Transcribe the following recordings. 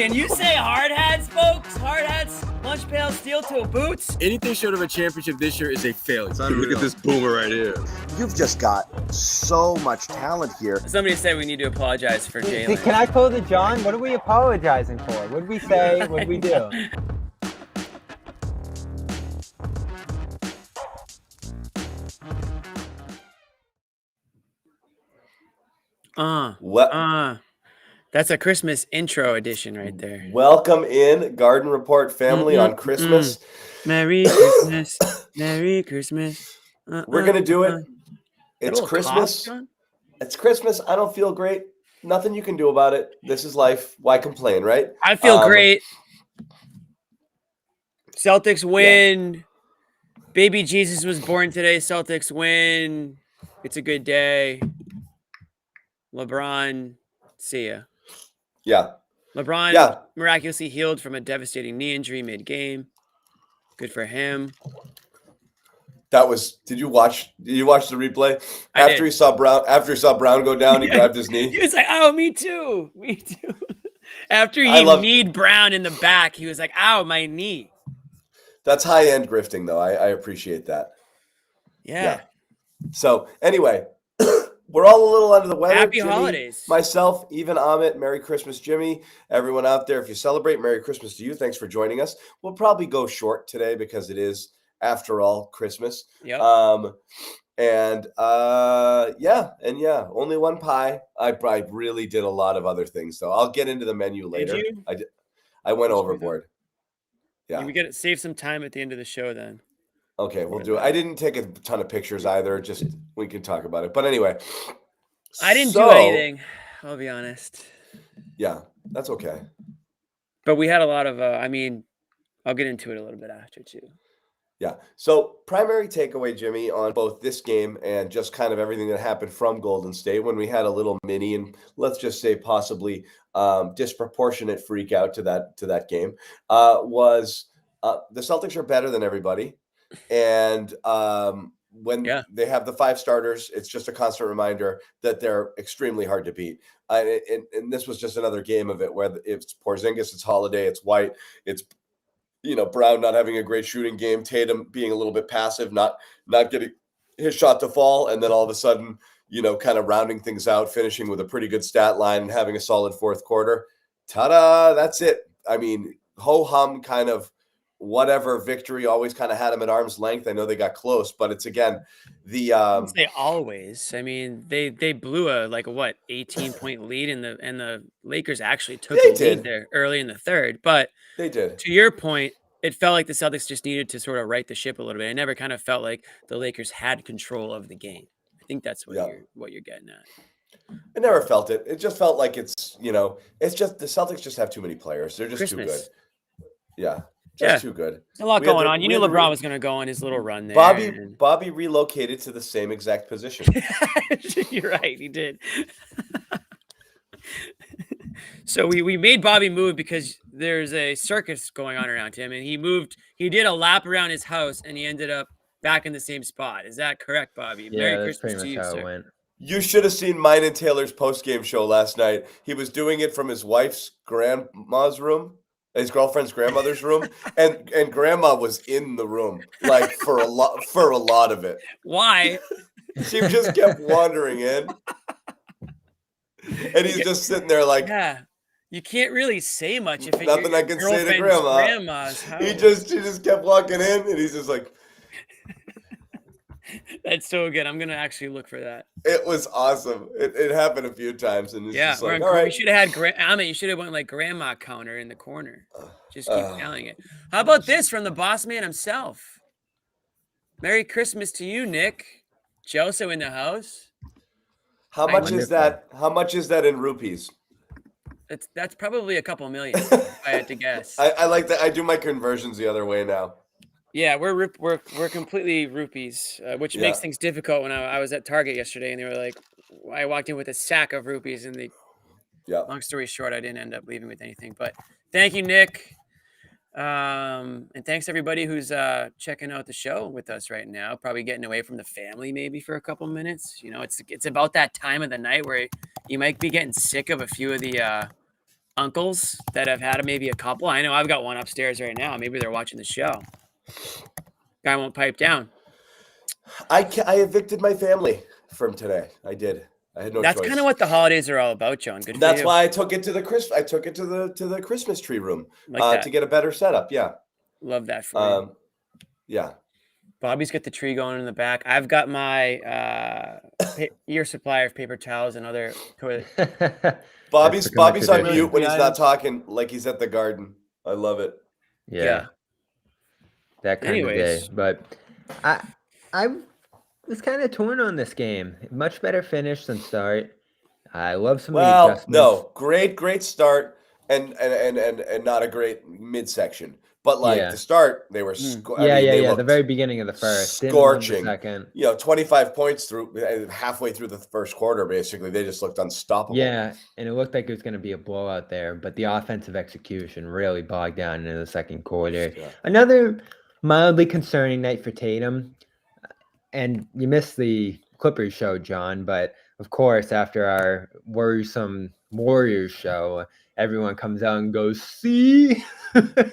Can you say hard hats, folks? Hard hats, lunch pails, steel-toe boots? Anything short of a championship this year is a failure. Look at this boomer right here. You've just got so much talent here. Somebody said we need to apologize for Jalen. Can I close it, John? What are we apologizing for? What did we say? What did we do? That's a Christmas intro edition right there. Welcome in, Garden Report family, on Christmas. Merry Christmas. Merry Christmas. We're going to do it. It's Christmas. Cough, it's Christmas. I don't feel great. Nothing you can do about it. This is life. Why complain, right? I feel great. Celtics win. Yeah. Baby Jesus was born today. Celtics win. It's a good day. LeBron, see ya. Yeah. LeBron miraculously healed from a devastating knee injury mid-game. Good for him. That was. Did you watch the replay? After he saw Brown go down, he grabbed his knee. He was like, "Oh, me too. Me too." After he kneed Brown in the back, he was like, "Ow, my knee." That's high-end grifting, though. I appreciate that. Yeah. So anyway, we're all a little under the weather. Happy Jimmy, holidays. Myself, even Amit, Merry Christmas, Jimmy. Everyone out there, if you celebrate, Merry Christmas to you. Thanks for joining us. We'll probably go short today because it is, after all, Christmas. Yep. Only one pie. I really did a lot of other things, though. I'll get into the menu later. Did you? I went overboard. Yeah. We got to save some time at the end of the show then. Okay, we'll do it. I didn't take a ton of pictures either. Just we can talk about it. But anyway, I didn't do anything. I'll be honest. Yeah, that's okay. But we had a lot of. I'll get into it a little bit after too. Yeah. So primary takeaway, Jimmy, on both this game and just kind of everything that happened from Golden State when we had a little mini and let's just say possibly disproportionate freak out to that game was the Celtics are better than everybody. And when they have the five starters, it's just a constant reminder that they're extremely hard to beat. And this was just another game of it where it's Porzingis, it's Holiday, it's White, it's Brown not having a great shooting game, Tatum being a little bit passive, not getting his shot to fall, and then all of a sudden, kind of rounding things out, finishing with a pretty good stat line and having a solid fourth quarter. Ta-da! That's it. I mean, ho-hum kind of whatever victory always kind of had them at arm's length. I know they got close, but it's again the they always. I mean, they blew a 18-point lead, and the Lakers actually took a lead there early in the third. But they did. To your point, it felt like the Celtics just needed to sort of right the ship a little bit. I never kind of felt like the Lakers had control of the game. I think that's what you're getting at. I never felt it. It just felt like it's just the Celtics just have too many players. They're just too good. Yeah. Too good. There's a lot going on. You knew LeBron was going to go on his little run there. Bobby relocated to the same exact position. You're right. He did. So we made Bobby move because there's a circus going on around him, and he did a lap around his house, and he ended up back in the same spot. Is that correct, Bobby? Yeah, Merry Christmas to you, sir. Went. You should have seen mine and Taylor's postgame show last night. He was doing it from his wife's grandma's room. His girlfriend's grandmother's room, and grandma was in the room like for a lot of it. Why? She just kept wandering in, and he's just sitting there like, you can't really say much if nothing I can say to grandma's house. She just kept walking in, and he's just like. That's so good. I'm gonna actually look for that. It was awesome. It happened a few times, and it's just like, all right. You should have had you should have went like grandma counter in the corner. Just keep counting it. How about this from the boss man himself? Merry Christmas to you, Nick. Josue in the house. How much is that? How much is that in rupees? That's probably a couple million. If I had to guess. I like that. I do my conversions the other way now. Yeah, we're completely rupees, which makes things difficult. When I was at Target yesterday, and they were like, I walked in with a sack of rupees, and long story short, I didn't end up leaving with anything. But thank you, Nick, and thanks everybody who's checking out the show with us right now. Probably getting away from the family maybe for a couple minutes. It's about that time of the night where you might be getting sick of a few of the uncles that have had maybe a couple. I know I've got one upstairs right now. Maybe they're watching the show. Guy won't pipe down. I evicted my family from today. I did. I had no choice. That's kind of what the holidays are all about, John. Good for That's you. why I took it to the Christmas tree room Like to get a better setup. Yeah. Love that for you. Yeah. Bobby's got the tree going in the back. I've got my year supply of paper towels and other toilet. Bobby's on mute when he's not talking, like he's at the garden. I love it. Yeah. That kind of day. But I was kind of torn on this game. Much better finish than start. I love some of the adjustments. No, great start and not a great midsection. But the start, they were the very beginning of the first, scorching. Second. 25 points through halfway through the first quarter. Basically, they just looked unstoppable. Yeah, and it looked like it was going to be a blowout there, but the offensive execution really bogged down into the second quarter. Yeah. Another mildly concerning night for Tatum, and you missed the Clippers show, John. But of course, after our worrisome Warriors show, everyone comes out and goes, "See."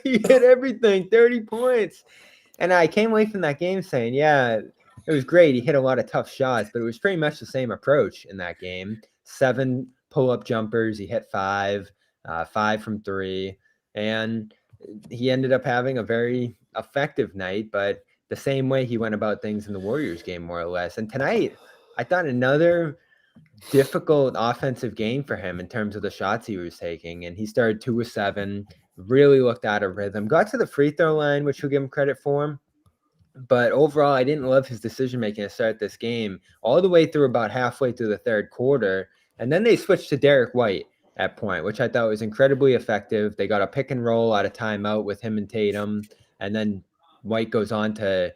He hit everything, 30 points. And I came away from that game saying, yeah, it was great. He hit a lot of tough shots, but it was pretty much the same approach in that game. 7 pull-up jumpers. He hit 5 from 3. And he ended up having a very effective night, but the same way he went about things in the Warriors game, more or less. And tonight, I thought another difficult offensive game for him in terms of the shots he was taking. And he started 2 of 7. Really looked out of rhythm. Got to the free throw line, which we'll give him credit for. But overall, I didn't love his decision-making to start this game all the way through about halfway through the third quarter. And then they switched to Derek White at point, which I thought was incredibly effective. They got a pick and roll out of timeout with him and Tatum. And then White goes on to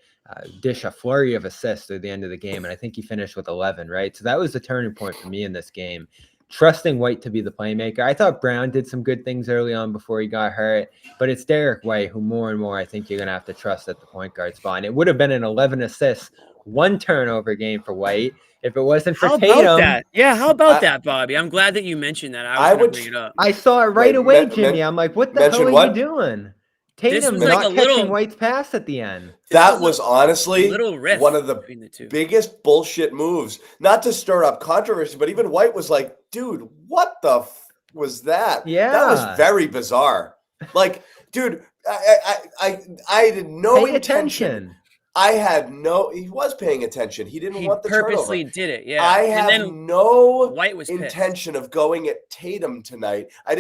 dish a flurry of assists at the end of the game. And I think he finished with 11, right? So that was the turning point for me in this game. Trusting White to be the playmaker. I thought Brown did some good things early on before he got hurt, but it's Derek White who more and more I think you're going to have to trust at the point guard spot. And it would have been an 11 assists, 1 turnover game for White if it wasn't for Tatum. How about that? Yeah, how about that, Bobby? I'm glad that you mentioned that. I was going to bring it up. I saw it right away, Jimmy. I'm like, what the hell are you doing? Tatum not catching White's pass at the end. That was honestly one of the biggest bullshit moves. Not to stir up controversy, but even White was like, dude, what the was that? Yeah. That was very bizarre. Like, dude, I had no intention. He was paying attention. He didn't want the turnover. He purposely did it, yeah. I have no intention of going at Tatum tonight. I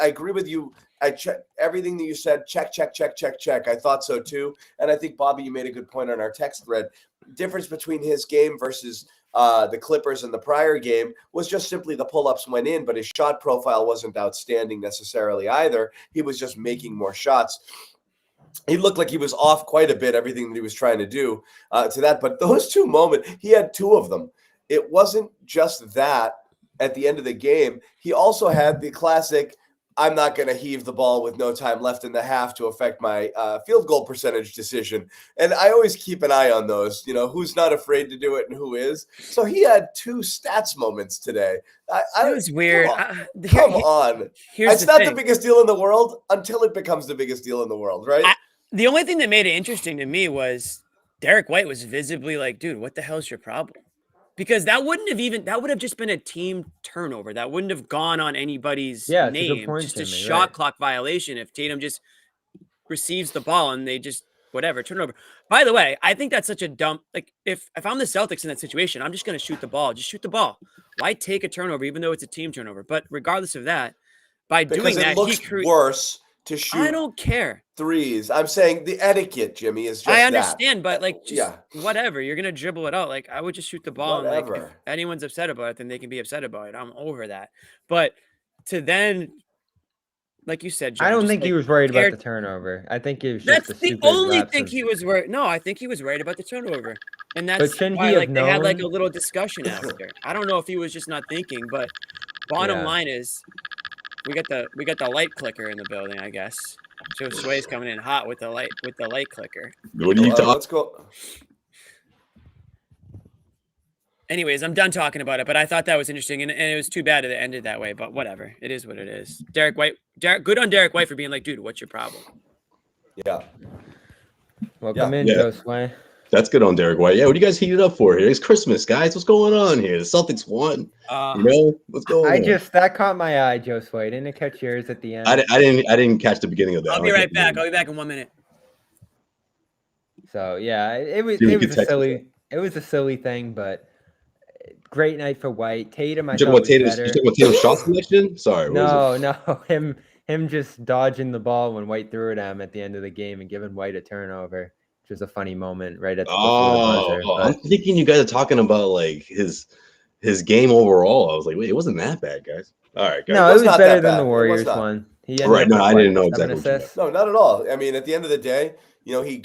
agree with you. I checked everything that you said. Check. I thought so too. And I think, Bobby, you made a good point on our text thread. Difference between his game versus the Clippers in the prior game was just simply the pull-ups went in, but his shot profile wasn't outstanding necessarily either. He was just making more shots. He looked like he was off quite a bit, everything that he was trying to do to that. But those 2 moments, he had 2 of them. It wasn't just that at the end of the game. He also had the classic, I'm not going to heave the ball with no time left in the half to affect my field goal percentage decision. And I always keep an eye on those, who's not afraid to do it and who is. So he had 2 stats moments today. It was weird. Come on. It's not the biggest deal in the world until it becomes the biggest deal in the world, right? The only thing that made it interesting to me was Derek White was visibly like, dude, what the hell's your problem? Because that would have just been a team turnover. That wouldn't have gone on anybody's name. Just a shot clock violation if Tatum just receives the ball and they just turnover. By the way, I think that's such a dumb, like if I'm the Celtics in that situation, I'm just going to shoot the ball. Just shoot the ball. Why take a turnover even though it's a team turnover? But regardless of that, doing that, it looks worse to shoot. I don't care. Threes. I'm saying the etiquette, Jimmy, is just I understand, but whatever. You're gonna dribble it out. Like I would just shoot the ball. Whatever. And if anyone's upset about it, then they can be upset about it. I'm over that. But to then, like you said, John, I don't think he was worried about the turnover. I think it was just that's the only thing he was worried. No, I think he was worried about the turnover, and that's why they had like a little discussion after. I don't know if he was just not thinking, but bottom line is, we got the light clicker in the building, I guess. Josue's coming in hot with the light clicker. What are you talking? Let's go. Anyways, I'm done talking about it, but I thought that was interesting, and it was too bad that it ended that way. But whatever, it is what it is. Derek White, good on Derek White for being like, dude, what's your problem? Yeah. Welcome in, Josue. That's good on Derek White. Yeah, what do you guys heated up for here? It's Christmas, guys. What's going on here? The Celtics won. What's going on? That caught my eye, Josue. Didn't it catch yours at the end? I didn't catch the beginning of that. I'll be right back. I'll be back in 1 minute. So yeah, it was a silly thing, but great night for White. Tatum, I thought was better. You talking about Tatum's shot selection? Sorry. No, him just dodging the ball when White threw it at him at the end of the game and giving White a turnover, which was a funny moment right at the buzzer. I'm thinking you guys are talking about like his game overall. I was like, wait, it wasn't that bad, guys. All right, guys. No, it was better than the Warriors one. Right? No, I didn't know exactly. No, not at all. I mean, at the end of the day, he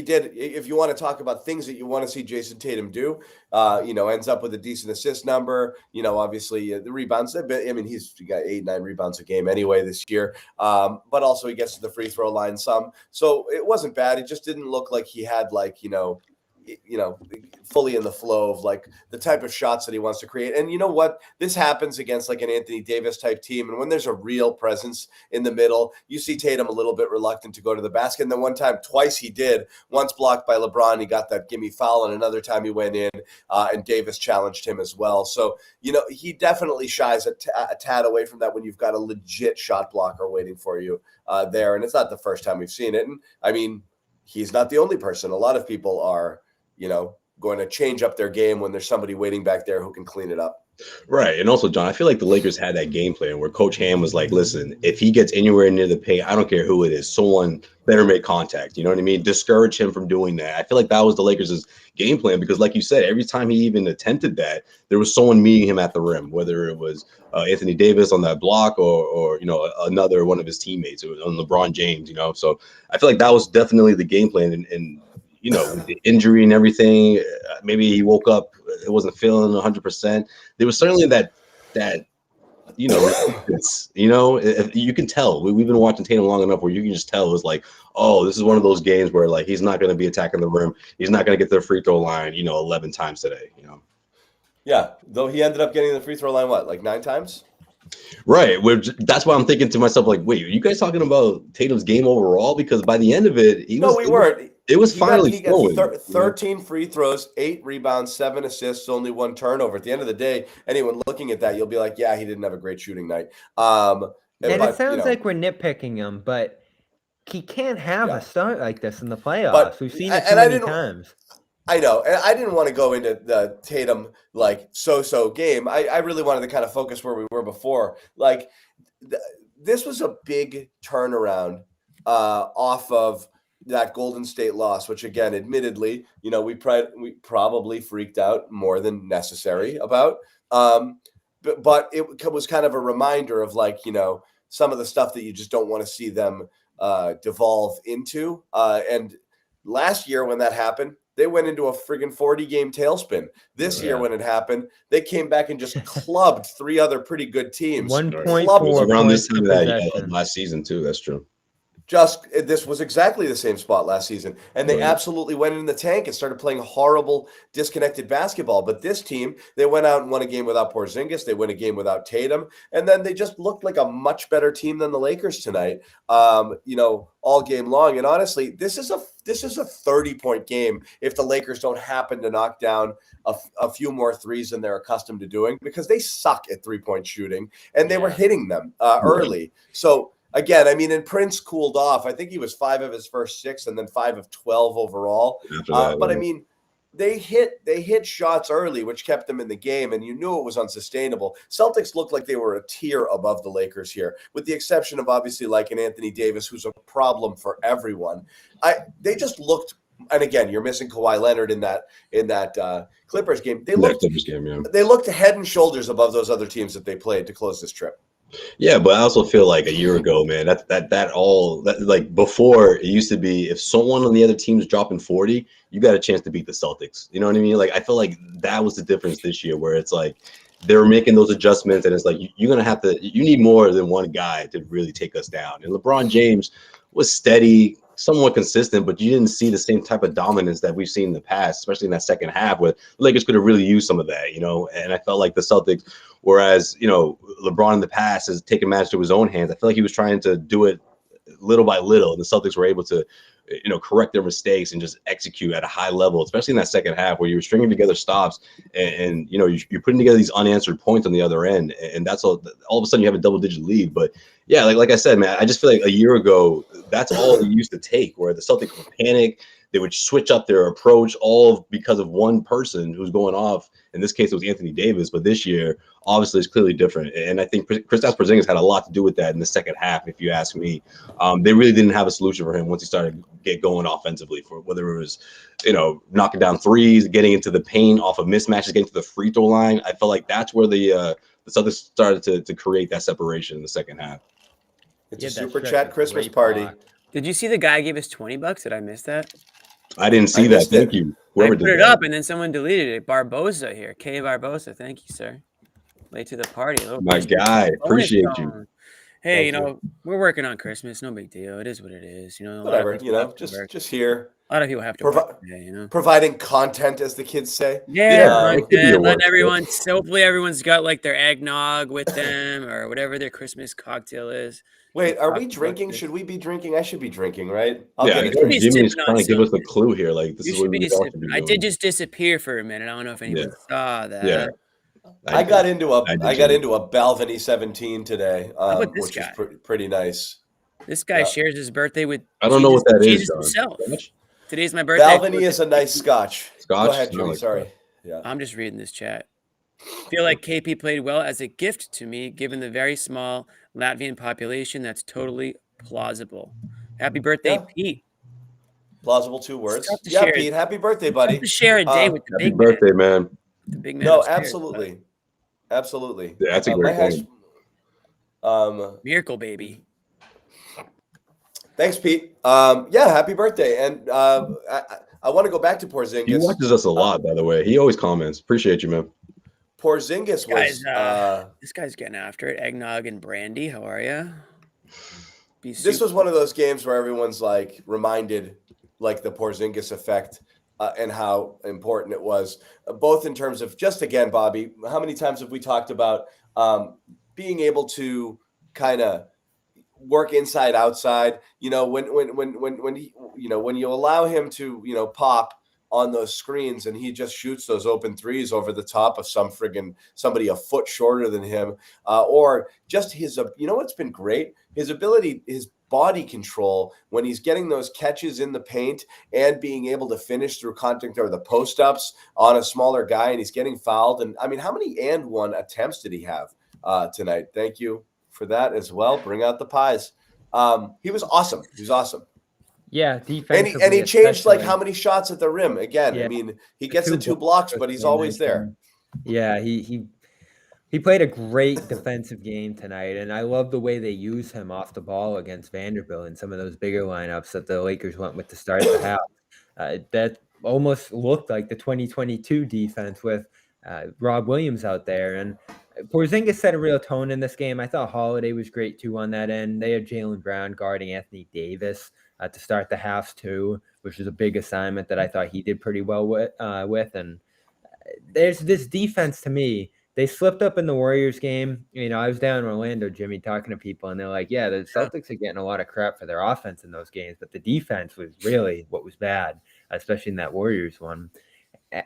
did. If you want to talk about things that you want to see Jason Tatum do, ends up with a decent assist number. Obviously the rebounds. I mean, he's got 8-9 rebounds a game anyway this year. But also he gets to the free throw line some. So it wasn't bad. It just didn't look like he had fully in the flow of like the type of shots that he wants to create. And you know what? This happens against like an Anthony Davis type team. And when there's a real presence in the middle, you see Tatum a little bit reluctant to go to the basket. And then twice he did. Once blocked by LeBron, he got that gimme foul. And another time he went in and Davis challenged him as well. So, he definitely shies a tad away from that when you've got a legit shot blocker waiting for you there. And it's not the first time we've seen it. And I mean, he's not the only person. A lot of people are, going to change up their game when there's somebody waiting back there who can clean it up. Right. And also, John, I feel like the Lakers had that game plan where Coach Ham was like, listen, if he gets anywhere near the paint, I don't care who it is, someone better make contact. You know what I mean? Discourage him from doing that. I feel like that was the Lakers' game plan because, like you said, every time he even attempted that, there was someone meeting him at the rim, whether it was Anthony Davis on that block or another one of his teammates. It was on LeBron James, So I feel like that was definitely the game plan. And with the injury and everything, maybe he woke up, it wasn't feeling 100%. There was certainly that if you can tell. We've been watching Tatum long enough where you can just tell it was like, oh, this is one of those games where like he's not going to be attacking the rim. He's not going to get to the free throw line, 11 times today. Yeah, though he ended up getting the free throw line, like 9 times? Right. That's why I'm thinking to myself, like, wait, are you guys talking about Tatum's game overall? Because by the end of it, it was finally flowing. 13 free throws, 8 rebounds, 7 assists, only 1 turnover. At the end of the day, anyone looking at that, you'll be like, yeah, he didn't have a great shooting night. It sounds like we're nitpicking him, but he can't have a start like this in the playoffs. We've seen it too many times. I know, and I didn't want to go into the Tatum so-so game. I really wanted to kind of focus where we were before. Like this was a big turnaround off of that Golden State loss, which again, admittedly, we probably freaked out more than necessary about. But it was kind of a reminder of some of the stuff that you just don't want to see them devolve into. And last year when that happened, they went into a friggin' 40-game tailspin. This year when it happened, they came back and just clubbed 3 other pretty good teams. 1.4 around this time of that last season too. That's true. This was exactly the same spot last season. And they absolutely went in the tank and started playing horrible, disconnected basketball. But this team, they went out and won a game without Porzingis. They win a game without Tatum. And then they just looked like a much better team than the Lakers tonight, all game long. And honestly, this is a 30-point game if the Lakers don't happen to knock down a few more threes than they're accustomed to doing, because they suck at 3-point shooting and they were hitting them early. So, again, I mean, and Prince cooled off. I think he was 5 of his first 6 and then 5 of 12 overall. But I mean, they hit shots early, which kept them in the game, and you knew it was unsustainable. Celtics looked like they were a tier above the Lakers here, with the exception of obviously like an Anthony Davis, who's a problem for everyone. They just looked, and again, you're missing Kawhi Leonard in that Clippers game. They looked head and shoulders above those other teams that they played to close this trip. Yeah, but I also feel like a year ago, man, that before it used to be if someone on the other team is dropping 40, you got a chance to beat the Celtics. You know what I mean? Like I feel like that was the difference this year, where it's like they're making those adjustments, and it's like you need more than one guy to really take us down. And LeBron James was steady, somewhat consistent, but you didn't see the same type of dominance that we've seen in the past, especially in that second half where the Lakers could have really used some of that, and I felt like the Celtics, whereas, LeBron in the past has taken matters to his own hands. I feel like he was trying to do it little by little, and the Celtics were able to correct their mistakes and just execute at a high level, especially in that second half where you were stringing together stops and you're putting together these unanswered points on the other end, and that's all of a sudden you have a double-digit lead. But yeah, like I said, man, I just feel like a year ago that's all they used to take, where the Celtics would panic, they would switch up their approach, all because of one person who's going off. In this case, it was Anthony Davis, but this year, obviously, it's clearly different. And I think Kristaps Porzingis had a lot to do with that in the second half, if you ask me. They really didn't have a solution for him once he started get going offensively, for whether it was, knocking down threes, getting into the paint off of mismatches, getting to the free throw line. I felt like that's where the Celtics started to create that separation in the second half. It's a super chat Christmas party. Did you see the guy gave us $20? Did I miss that? I didn't see that. Thank you. Whoever put it up, and then someone deleted it. Barbosa here. K. Barbosa. Thank you, sir. Late to the party. My guy. Appreciate you. Hey, we're working on Christmas. No big deal. It is what it is. Whatever. Just here. A lot of people have to work today, providing content, as the kids say. Yeah, letting everyone. Hopefully, everyone's got like their eggnog with them or whatever their Christmas cocktail is. Wait, are we drinking? Should we be drinking? I should be drinking, right? Jimmy's trying to give us a clue here. Like, this is what we all should be doing. I did just disappear for a minute. I don't know if anyone saw that. Yeah. I got into a Balvenie 17 today, which is pretty nice. This guy shares his birthday with I don't know what that is, Jesus himself. Today's my birthday. Balvenie is a nice scotch. Scotch? Go ahead, Jimmy. Sorry. Yeah. I'm just reading this chat. Feel like KP played well as a gift to me, given the very small Latvian population. That's totally plausible. Happy birthday, Pete. Plausible 2 words. Yeah, Pete. Happy birthday, buddy. To share a day with the big birthday, man. The big man. No, absolutely. Absolutely. Yeah, that's a great thing. Miracle baby. Thanks, Pete. Happy birthday. And I want to go back to Porzingis. He watches us a lot, by the way. He always comments. Appreciate you, man. Porzingis was this guy's getting after it. Eggnog and brandy. How are you? This was one of those games where everyone's like reminded, like, the Porzingis effect and how important it was, both in terms of just, again, Bobby, how many times have we talked about being able to kind of work inside outside, when he, when you allow him to, pop on those screens and he just shoots those open threes over the top of somebody a foot shorter than him, or just his, what's been great, his ability, his body control when he's getting those catches in the paint and being able to finish through contact or the post ups on a smaller guy, and he's getting fouled. And I mean, how many and one attempts did he have tonight? Thank you for that as well. Bring out the pies. He was awesome. He was awesome. Yeah, defense. And he changed like how many shots at the rim again. Yeah. I mean, he gets the 2 blocks, but he's always there. Yeah, he played a great defensive game tonight, and I love the way they use him off the ball against Vanderbilt in some of those bigger lineups that the Lakers went with to start the half. That almost looked like the 2022 defense with Rob Williams out there, and Porzingis set a real tone in this game. I thought Holiday was great too on that end. They had Jaylen Brown guarding Anthony Davis to start the halves too, which is a big assignment that I thought he did pretty well with. And there's this defense to me. They slipped up in the Warriors game. I was down in Orlando, Jimmy, talking to people, and they're like, yeah, the Celtics are getting a lot of crap for their offense in those games, but the defense was really what was bad, especially in that Warriors one.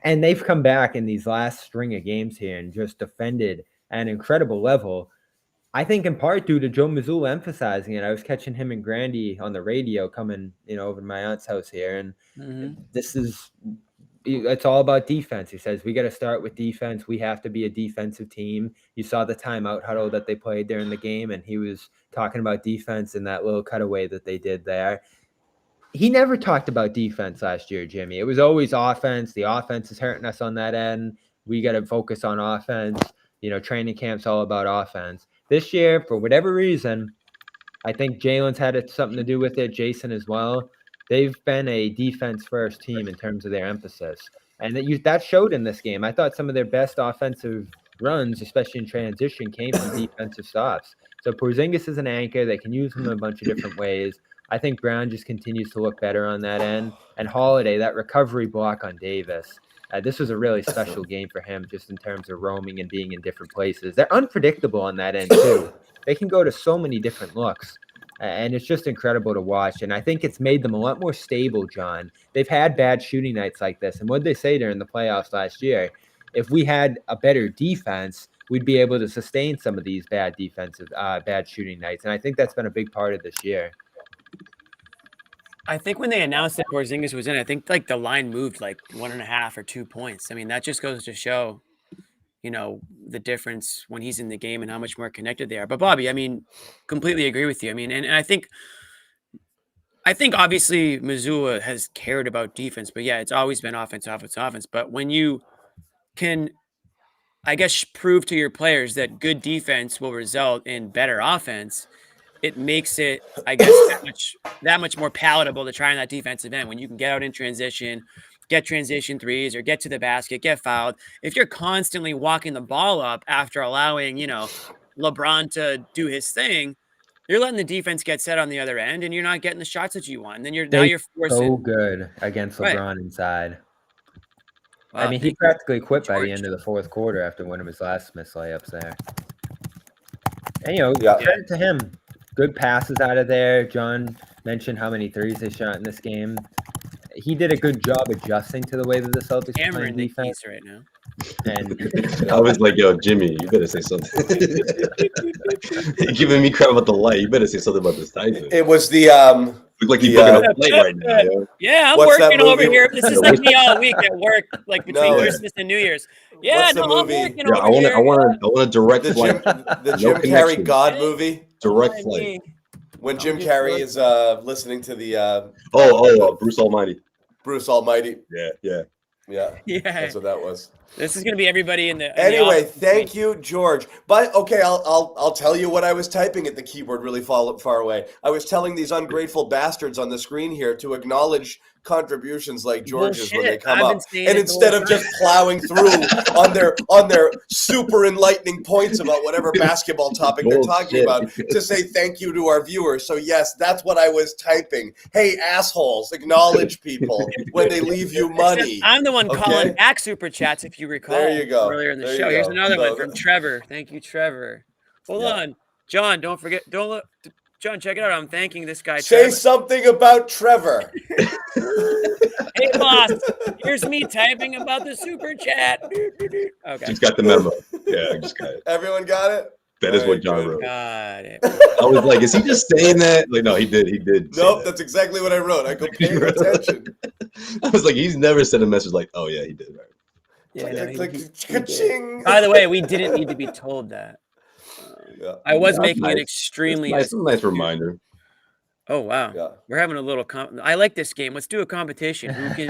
And they've come back in these last string of games here and just defended at an incredible level. I think in part due to Joe Mazzulla emphasizing it. I was catching him and Grandy on the radio coming, over to my aunt's house here. And it's all about defense. He says, we got to start with defense. We have to be a defensive team. You saw the timeout huddle that they played during the game, and he was talking about defense in that little cutaway that they did there. He never talked about defense last year, Jimmy. It was always offense. The offense is hurting us on that end. We got to focus on offense. Training camp's all about offense. This year, for whatever reason, I think Jalen's had something to do with it, Jason as well. They've been a defense-first team in terms of their emphasis. And that showed in this game. I thought some of their best offensive runs, especially in transition, came from defensive stops. So Porzingis is an anchor. They can use him in a bunch of different ways. I think Brown just continues to look better on that end. And Holiday, that recovery block on Davis, this was a really special game for him just in terms of roaming and being in different places. They're unpredictable on that end too. They can go to so many different looks. And it's just incredible to watch. And I think it's made them a lot more stable, John. They've had bad shooting nights like this. And what did they say during the playoffs last year? If we had a better defense, we'd be able to sustain some of these bad shooting nights. And I think that's been a big part of this year. I think when they announced that Porzingis was in, I think like the line moved like 1.5 or 2 points. I mean, that just goes to show, the difference when he's in the game and how much more connected they are. But Bobby, I mean, completely agree with you. I mean, and I think obviously Missoula has cared about defense, but yeah, it's always been offense. But when you can, I guess, prove to your players that good defense will result in better offense, it makes it, I guess, that much more palatable to try on that defensive end when you can get out in transition, get transition threes or get to the basket, get fouled. If you're constantly walking the ball up after allowing, LeBron to do his thing, you're letting the defense get set on the other end and you're not getting the shots that you want. And then you're forcing. So good against LeBron inside. Wow, I mean, he practically quit by the end of the fourth quarter after one of his last missed layups there. And, credit to him. Good passes out of there. John mentioned how many threes they shot in this game. He did a good job adjusting to the way that the Celtics are playing defense right now. And I was like, yo, Jimmy, you better say something. You're giving me crap about the light. You better say something about this Tyson. It was the look like you're booking a flight right now. Yo. Yeah, I'm What's that working over movie? here. This is like me all week at work, like between Christmas and New Year's. Yeah, What's the I'm movie? working Yeah, over here. I want a direct flight. the Jim Carrey God movie. Direct flight. When Jim Carrey is listening to the Bruce Almighty. Bruce Almighty. Yeah. That's what that was. This is gonna be everybody in the. Anyway, thank you, George. But okay, I'll tell you what I was typing at the keyboard really far away. I was telling these ungrateful bastards on the screen here to acknowledge contributions like George's when they come up, and instead of just plowing through on their super enlightening points about whatever basketball topic they're talking about, to say thank you to our viewers. So yes, that's what I was typing. Hey, assholes, acknowledge people when they leave you money. I'm the one calling back super chats, if you recall. There you go. Earlier in the show. Here's another one from Trevor. Thank you, Trevor. Hold on, John. Don't forget. Don't look. John, check it out. I'm thanking this guy. Say something about Trevor. Hey, boss. Here's me typing about the super chat. Okay. Just got the memo. Yeah, I just got it. Everyone got it? That is what John wrote. Got it. I was like, is he just saying that? Like, no, he did. Nope, that's exactly what I wrote. I go, pay your attention. I was like, he's never sent a message like, oh, yeah, he did. Right. Yeah, Ka-ching. By the way, we didn't need to be told that. I was making it extremely nice reminder. Oh wow, we're having a little. I like this game. Let's do a competition. Who can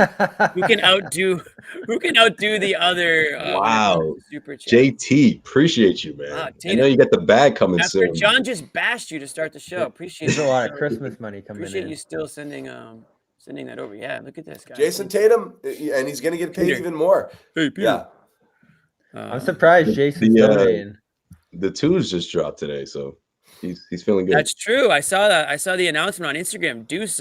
outdo the other? Wow, super chat. JT, appreciate you, man. Wow, I know you got the bag coming soon. John just bashed you to start the show. Appreciate There's a lot of Christmas money coming in. Appreciate you still sending that over. Yeah, look at this guy. Jason Tatum, and he's gonna get paid even more. Hey, Peter. Yeah. I'm surprised Jason's donating. The twos just dropped today, so he's feeling good. That's true. I saw that. I saw the announcement on Instagram. Deuce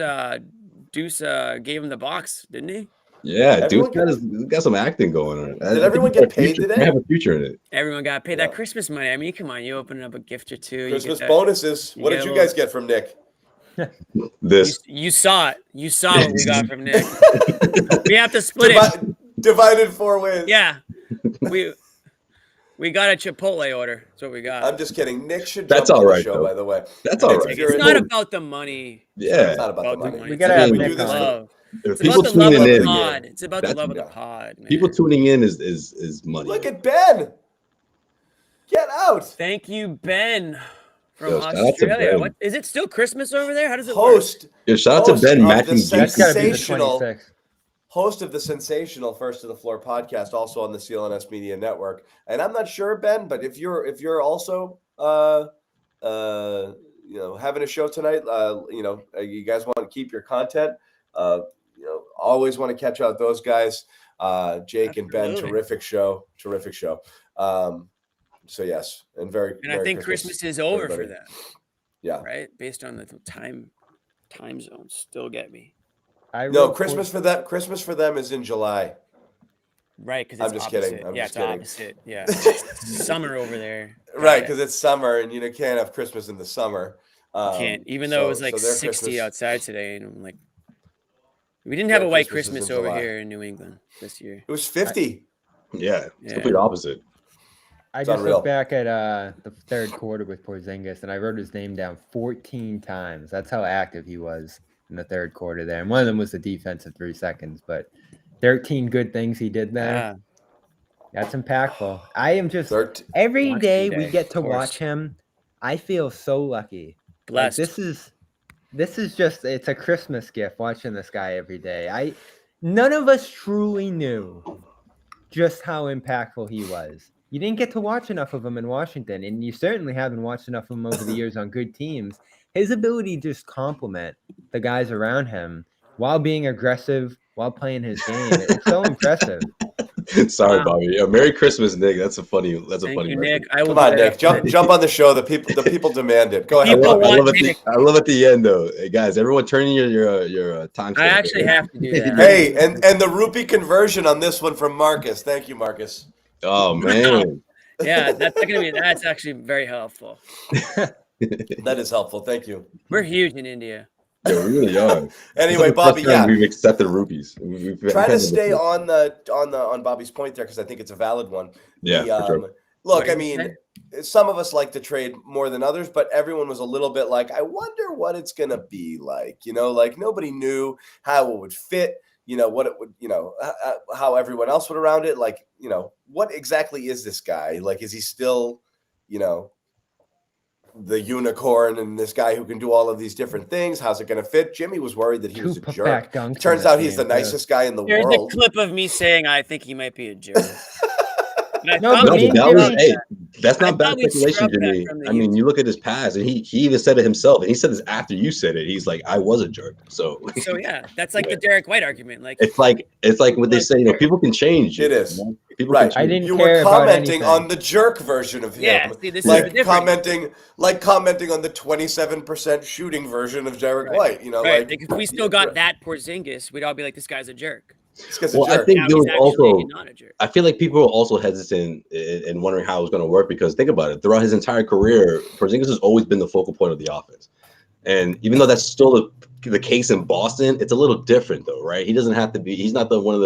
gave him the box, didn't he? Yeah, Deuce got some acting going on. Did everyone get paid today? I have a future in it. Everyone got paid that Christmas money. I mean, come on, you open up a gift or two. Christmas bonuses. What did you guys get from Nick? This. You saw it. You saw what we got from Nick. We have to split it. Divided 4 ways. Yeah. We got a Chipotle order. That's what we got. I'm just kidding. Nick should That's jump all on right, the show, though. by the way. That's all right. It's not about the money. Yeah. It's not about the money. We gotta have Nick Nick love. It's about the love of the pod. It's about the love of the pod, man. People tuning in is money. Look at Ben. Get out. Thank you, Ben, from shout out to Australia. Ben. What is it still Christmas over there? How does it Host. Yeah, shout out to Ben matching That's got to be the sensational 26th. Host of the sensational First to the Floor podcast, also on the CLNS Media Network. And I'm not sure, Ben, but if you're also having a show tonight, you guys want to keep your content, always want to catch out those guys. Jake and Ben, terrific show. So yes, and I think Christmas is over for them. Yeah. Right, based on the time time zones still get me. No, Christmas for them is in July. Right, because it's I'm just opposite. kidding. I'm yeah, just it's kidding. opposite. Yeah, it's summer over there. Right, because it's summer and you can't have Christmas in the summer. Can't, even though it was like 60 Christmas, outside today, and I'm like, we didn't have a white Christmas over July. here in New England this year. It was 50. Yeah, it's complete opposite. I just looked back at the third quarter with Porzingis, and I wrote his name down 14 times. That's how active he was in the third quarter there. And one of them was the defensive 3 seconds, but 13 good things he did there. That's impactful. I am just every day we get to watch him. I feel so lucky. Blessed. Like, this is just, it's a Christmas gift watching this guy every day. None of us truly knew just how impactful he was. You didn't get to watch enough of him in Washington, and you certainly haven't watched enough of him over the years on good teams. His ability to just complement the guys around him while being aggressive, while playing his game, it's so impressive. Sorry, Bobby. Merry Christmas, Nick. That's a funny. Thank you, Nick. Come on, Nick. Jump on the show. The people demand it. Go ahead. I love at the end though. Hey guys, everyone turn in your time. I actually have to do that. Hey, and the rupee conversion on this one from Marcus. Thank you, Marcus. Oh man. Yeah, that's actually very helpful. That is helpful. Thank you. We're huge in India. Yeah, we really are. Anyway, Bobby, we've accepted rupees. Try to stay on Bobby's point there because I think it's a valid one. Yeah. Sure. Look, I mean, some of us like to trade more than others, but everyone was a little bit like, I wonder what it's gonna be like. Like nobody knew how it would fit. What it would, how everyone else would around it. Like, what exactly is this guy? Like, is he still, the unicorn and this guy who can do all of these different things? How's it going to fit? Jimmy was worried that he was a jerk. Turns out he's the nicest guy in the world. There's a clip of me saying I think he might be a jerk. That's not bad speculation, Jimmy. I mean, you look at his past, and he even said it himself, and he said this after you said it. He's like, I was a jerk. So yeah, that's like the Derek White argument. Like it's like what they say. People can change. It is. People right. Can change. You were commenting on the jerk version of him. Yeah, see, this like is commenting on the 27% shooting version of Derek White. Right. Like if we still got that Porzingis, we'd all be like, this guy's a jerk. Well, I think there was also. I feel like people were also hesitant and wondering how it was going to work because think about it. Throughout his entire career, Porzingis has always been the focal point of the offense, and even though that's still the case in Boston, it's a little different though, right? He doesn't have to be. He's not one of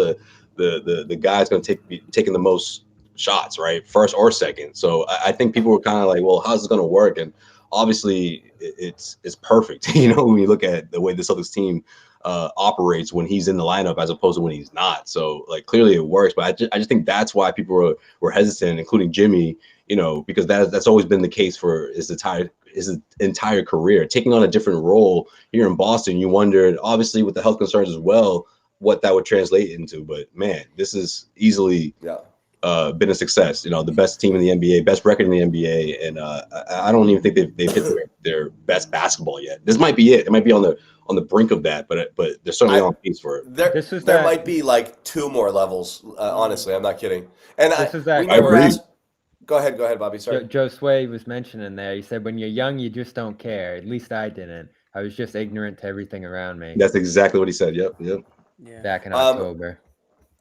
the guys going to be taking the most shots, right? First or second. So I think people were kind of like, well, how's this going to work? And obviously, it's perfect. When you look at the way the Celtics team operates when he's in the lineup as opposed to when he's not. So like clearly it works, but I just think that's why people were hesitant, including Jimmy, because that's always been the case for his entire career. Taking on a different role here in Boston, you wondered, obviously with the health concerns as well, what that would translate into. But man, this is easily been a success. The best team in the NBA, best record in the NBA, and I don't even think they've hit their best basketball yet. This might be it. It might be on the brink of that, but they're certainly on pace for it. There might be like 2 more levels. Honestly, I'm not kidding. And I agree. Go ahead, Bobby. Sorry. Josue was mentioning there. He said, when you're young, you just don't care. At least I didn't. I was just ignorant to everything around me. That's exactly what he said. Yep. Yeah. Back in October.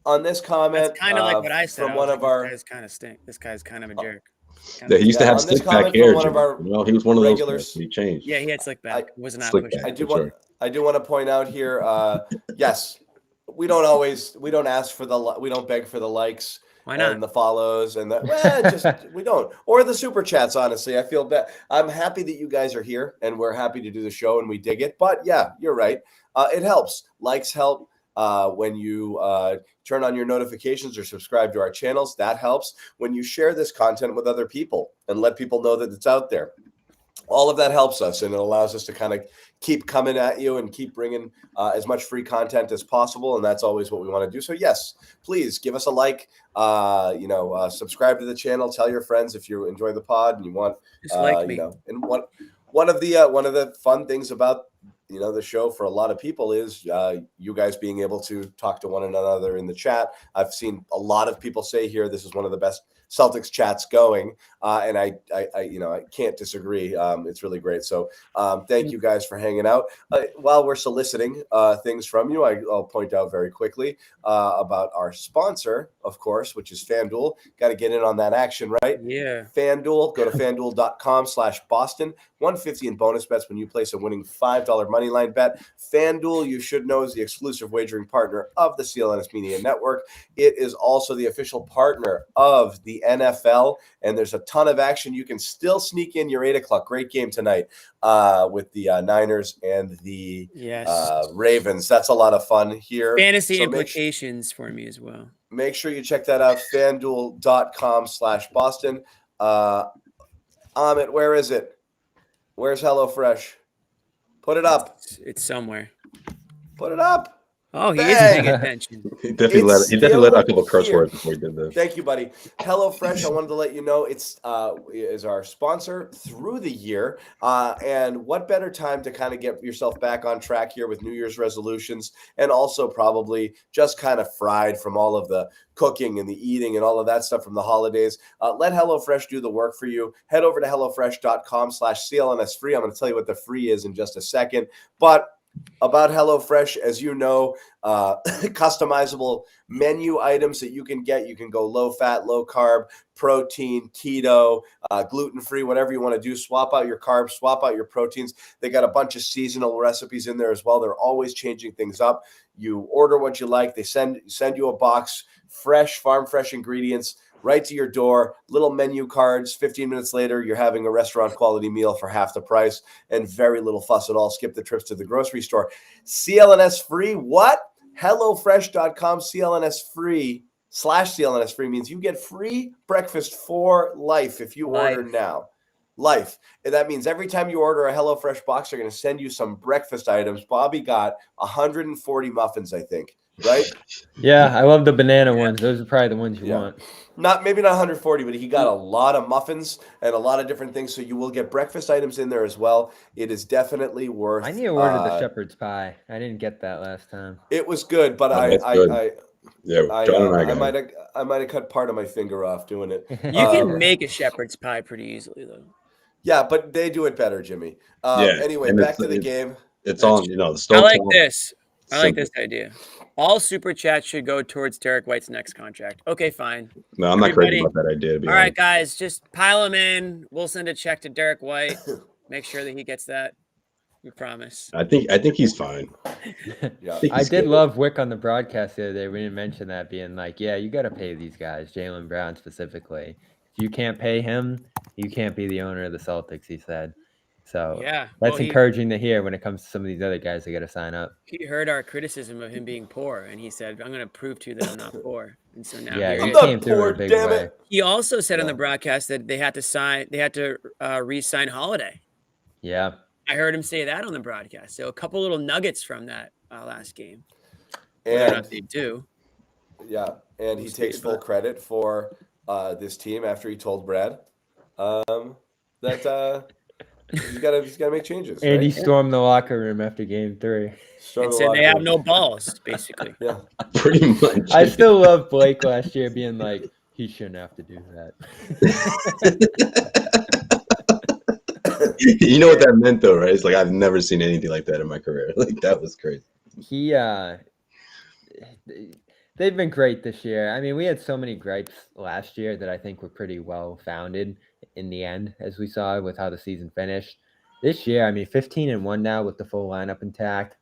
On this comment, kind of like what I said. From one of our, this kind of stink. This guy's kind of a jerk. Yeah, he used to have slick back hair. He was one of regulars. those guys. He changed. Yeah, he had slick back. Was not pushing. I do want to point out here. Yes, we don't beg for the likes. Why not? And the follows and we don't, or the super chats. Honestly, I feel bad. I'm happy that you guys are here and we're happy to do the show and we dig it. But yeah, you're right. It helps. Likes help. When you turn on your notifications or subscribe to our channels, that helps. When you share this content with other people and let people know that it's out there, all of that helps us, and it allows us to kind of keep coming at you and keep bringing as much free content as possible, and that's always what we want to do. So yes, please give us a like, subscribe to the channel, tell your friends if you enjoy the pod and you want, and one of the fun things about the show for a lot of people is you guys being able to talk to one another in the chat. I've seen a lot of people say here, this is one of the best Celtics chats going. And I can't disagree. It's really great. So thank you guys for hanging out. While we're soliciting things from you, I'll point out very quickly about our sponsor, of course, which is FanDuel. Got to get in on that action, right? Yeah. FanDuel. Go to FanDuel.com/Boston. $150 in bonus bets when you place a winning $5 moneyline bet. FanDuel, you should know, is the exclusive wagering partner of the CLNS Media Network. It is also the official partner of the NFL, and there's a ton of action. You can still sneak in your 8 o'clock. Great game tonight with the Niners and the Ravens. That's a lot of fun here. Fantasy implications for me as well. Make sure you check that out, FanDuel.com/Boston. Amit, where is it? Where's HelloFresh? Put it up. It's somewhere. Put it up. Oh, he is paying attention. He definitely let out a couple curse words before he did this. Thank you, buddy. HelloFresh, I wanted to let you know it's is our sponsor through the year. And what better time to kind of get yourself back on track here with New Year's resolutions, and also probably just kind of fried from all of the cooking and the eating and all of that stuff from the holidays. Let HelloFresh do the work for you. Head over to HelloFresh.com/CLNS free. I'm going to tell you what the free is in just a second. But about HelloFresh, as you know, customizable menu items that you can get. You can go low fat, low carb, protein, keto, gluten-free, whatever you want to do. Swap out your carbs, swap out your proteins. They got a bunch of seasonal recipes in there as well. They're always changing things up. You order what you like. They send you a box, fresh, farm fresh ingredients right to your door, little menu cards. 15 minutes later, you're having a restaurant quality meal for half the price and very little fuss at all. Skip the trips to the grocery store. CLNS free. What? HelloFresh.com CLNS free /CLNS free means you get free breakfast for life if you order now. Life. And that means every time you order a HelloFresh box, they're going to send you some breakfast items. Bobby got 140 muffins, I think. Right? Yeah, I love the banana ones. Those are probably the ones you want. Maybe not 140, but he got a lot of muffins and a lot of different things. So you will get breakfast items in there as well. It is definitely worth. I need to order the shepherd's pie. I didn't get that last time. It was good, but I might have cut part of my finger off doing it. You can make a shepherd's pie pretty easily, though. Yeah, but they do it better, Jimmy. Anyway, back to the game. It's on, the I like this. I like this idea. All super chats should go towards Derek White's next contract. Okay, fine. No, I'm not crazy about that idea. All right, guys, just pile them in. We'll send a check to Derek White. Make sure that he gets that. We promise. I think he's fine. I did love Wick on the broadcast the other day. We didn't mention that, being like, yeah, you got to pay these guys, Jaylen Brown specifically. If you can't pay him, you can't be the owner of the Celtics, he said. So that's encouraging to hear when it comes to some of these other guys that got to sign up. He heard our criticism of him being poor, and he said, I'm going to prove to you that I'm not poor. And so now he came through in a big way. He also said on the broadcast that they had to re-sign Holiday. Yeah. I heard him say that on the broadcast. So a couple little nuggets from that last game. And they do. Yeah, and he takes full credit for this team after he told Brad that he's got to make changes. And he stormed the locker room after game 3. And said they have no balls, basically. Yeah, pretty much. I still love Blake last year being like, he shouldn't have to do that. You know what that meant, though, right? It's like I've never seen anything like that in my career. Like, that was crazy. They've been great this year. I mean, we had so many gripes last year that I think were pretty well founded in the end, as we saw with how the season finished. This year, I mean, 15-1 now with the full lineup intact.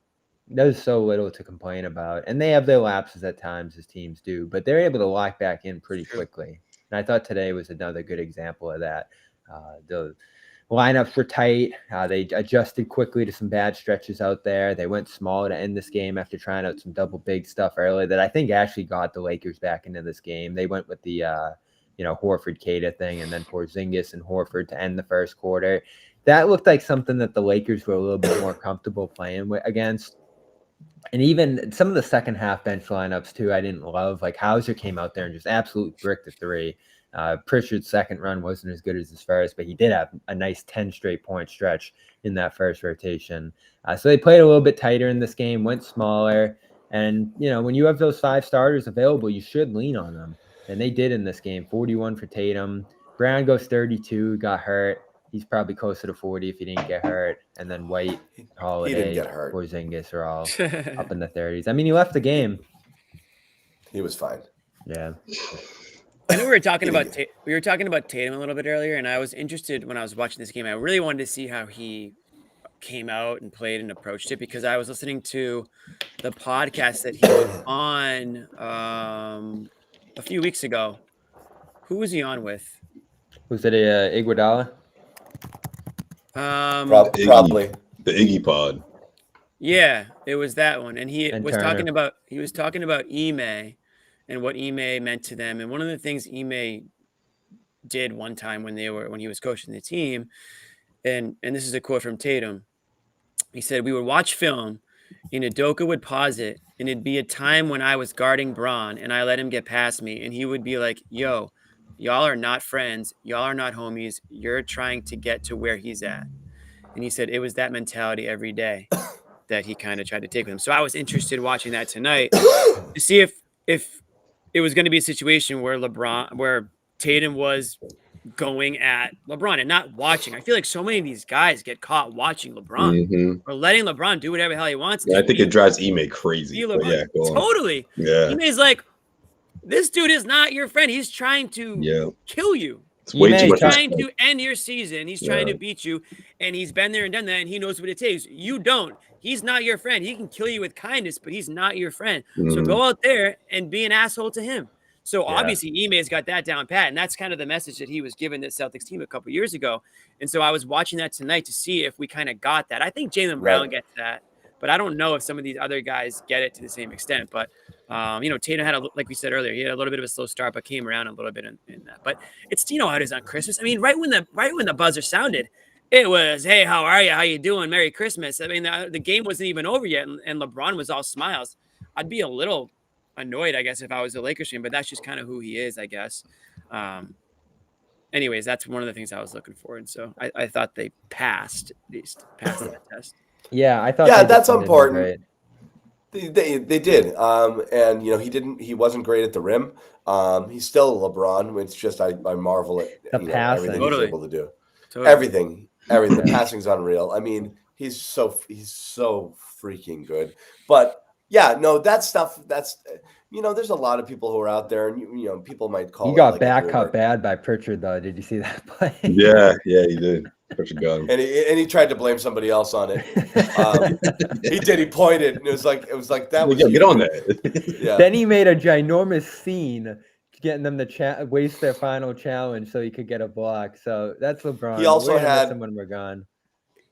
There's so little to complain about. And they have their lapses at times, as teams do, but they're able to lock back in pretty quickly. And I thought today was another good example of that. The lineups were tight. They adjusted quickly to some bad stretches out there. They went small to end this game after trying out some double big stuff early that I think actually got the Lakers back into this game. They went with the Horford-Kata thing, and then Porzingis and Horford to end the first quarter. That looked like something that the Lakers were a little bit more comfortable playing against. And even some of the second half bench lineups too, I didn't love. Like Hauser came out there and just absolutely bricked the 3. Pritchard's second run wasn't as good as his first, but he did have a nice 10 straight point stretch in that first rotation. So they played a little bit tighter in this game, went smaller. And, when you have those 5 starters available, you should lean on them. And they did in this game. 41 for Tatum. Brown goes 32, got hurt. He's probably closer to 40 if he didn't get hurt. And then White, Holiday, he didn't get hurt. Porzingis are all up in the 30s. I mean, he left the game. He was fine. Yeah. I know we were talking about Tatum a little bit earlier, and I was interested when I was watching this game. I really wanted to see how he came out and played and approached it, because I was listening to the podcast that he was on a few weeks ago. Who was he on with? Was it Iguodala? Probably the Iggy Pod. Yeah, it was that one, and he was Turner. talking about Ime and what Ime meant to them. And one of the things Ime did one time when he was coaching the team, and this is a quote from Tatum. He said, "We would watch film, and Udoka would pause it, and it'd be a time when I was guarding Braun, and I let him get past me, and he would be like, 'Yo, y'all are not friends. Y'all are not homies. You're trying to get to where he's at.'" And he said it was that mentality every day that he kind of tried to take with him. So I was interested watching that tonight to see if it was going to be a situation where Tatum was going at LeBron and not watching. I feel like so many of these guys get caught watching LeBron or letting LeBron do whatever the hell he wants. Yeah, I think it drives Ime crazy. But yeah, go on. Totally. Yeah. Ime's like, this dude is not your friend. He's trying to kill you. It's way too much. He's trying to end your season. He's trying to beat you, and he's been there and done that, and he knows what it takes. You don't. He's not your friend. He can kill you with kindness, but he's not your friend. So go out there and be an asshole to him. So obviously, Ime's got that down pat, and that's kind of the message that he was giving the Celtics team a couple years ago. And so I was watching that tonight to see if we kind of got that. I think Jaylen Brown gets that, but I don't know if some of these other guys get it to the same extent. But Tatum had, like we said earlier, he had a little bit of a slow start, but came around a little bit in that. But it's how it is on Christmas. I mean, right when the buzzer sounded, it was, "Hey, how are you? How you doing? Merry Christmas." I mean, the game wasn't even over yet, and LeBron was all smiles. I'd be a little annoyed, I guess, if I was a Lakers fan, but that's just kind of who he is, I guess. Anyways, that's one of the things I was looking for, and so I thought they passed that test. Yeah, I thought. Yeah, that's important. They did, and he wasn't great at the rim. He's still a LeBron. It's just I marvel at everything he's able to do. Totally. Everything. The passing's unreal. I mean, he's so freaking good. But yeah, no, that stuff. That's there's a lot of people who are out there, and people might call. He got back cut bad by Pritchard, though. Did you see that play? Yeah, he did. Pritchard got him, and he tried to blame somebody else on it. He did. He pointed, and it was like that was get on that. Yeah. Then he made a ginormous scene, getting them to waste their final challenge so he could get a block. So that's LeBron. He also had someone we're gone.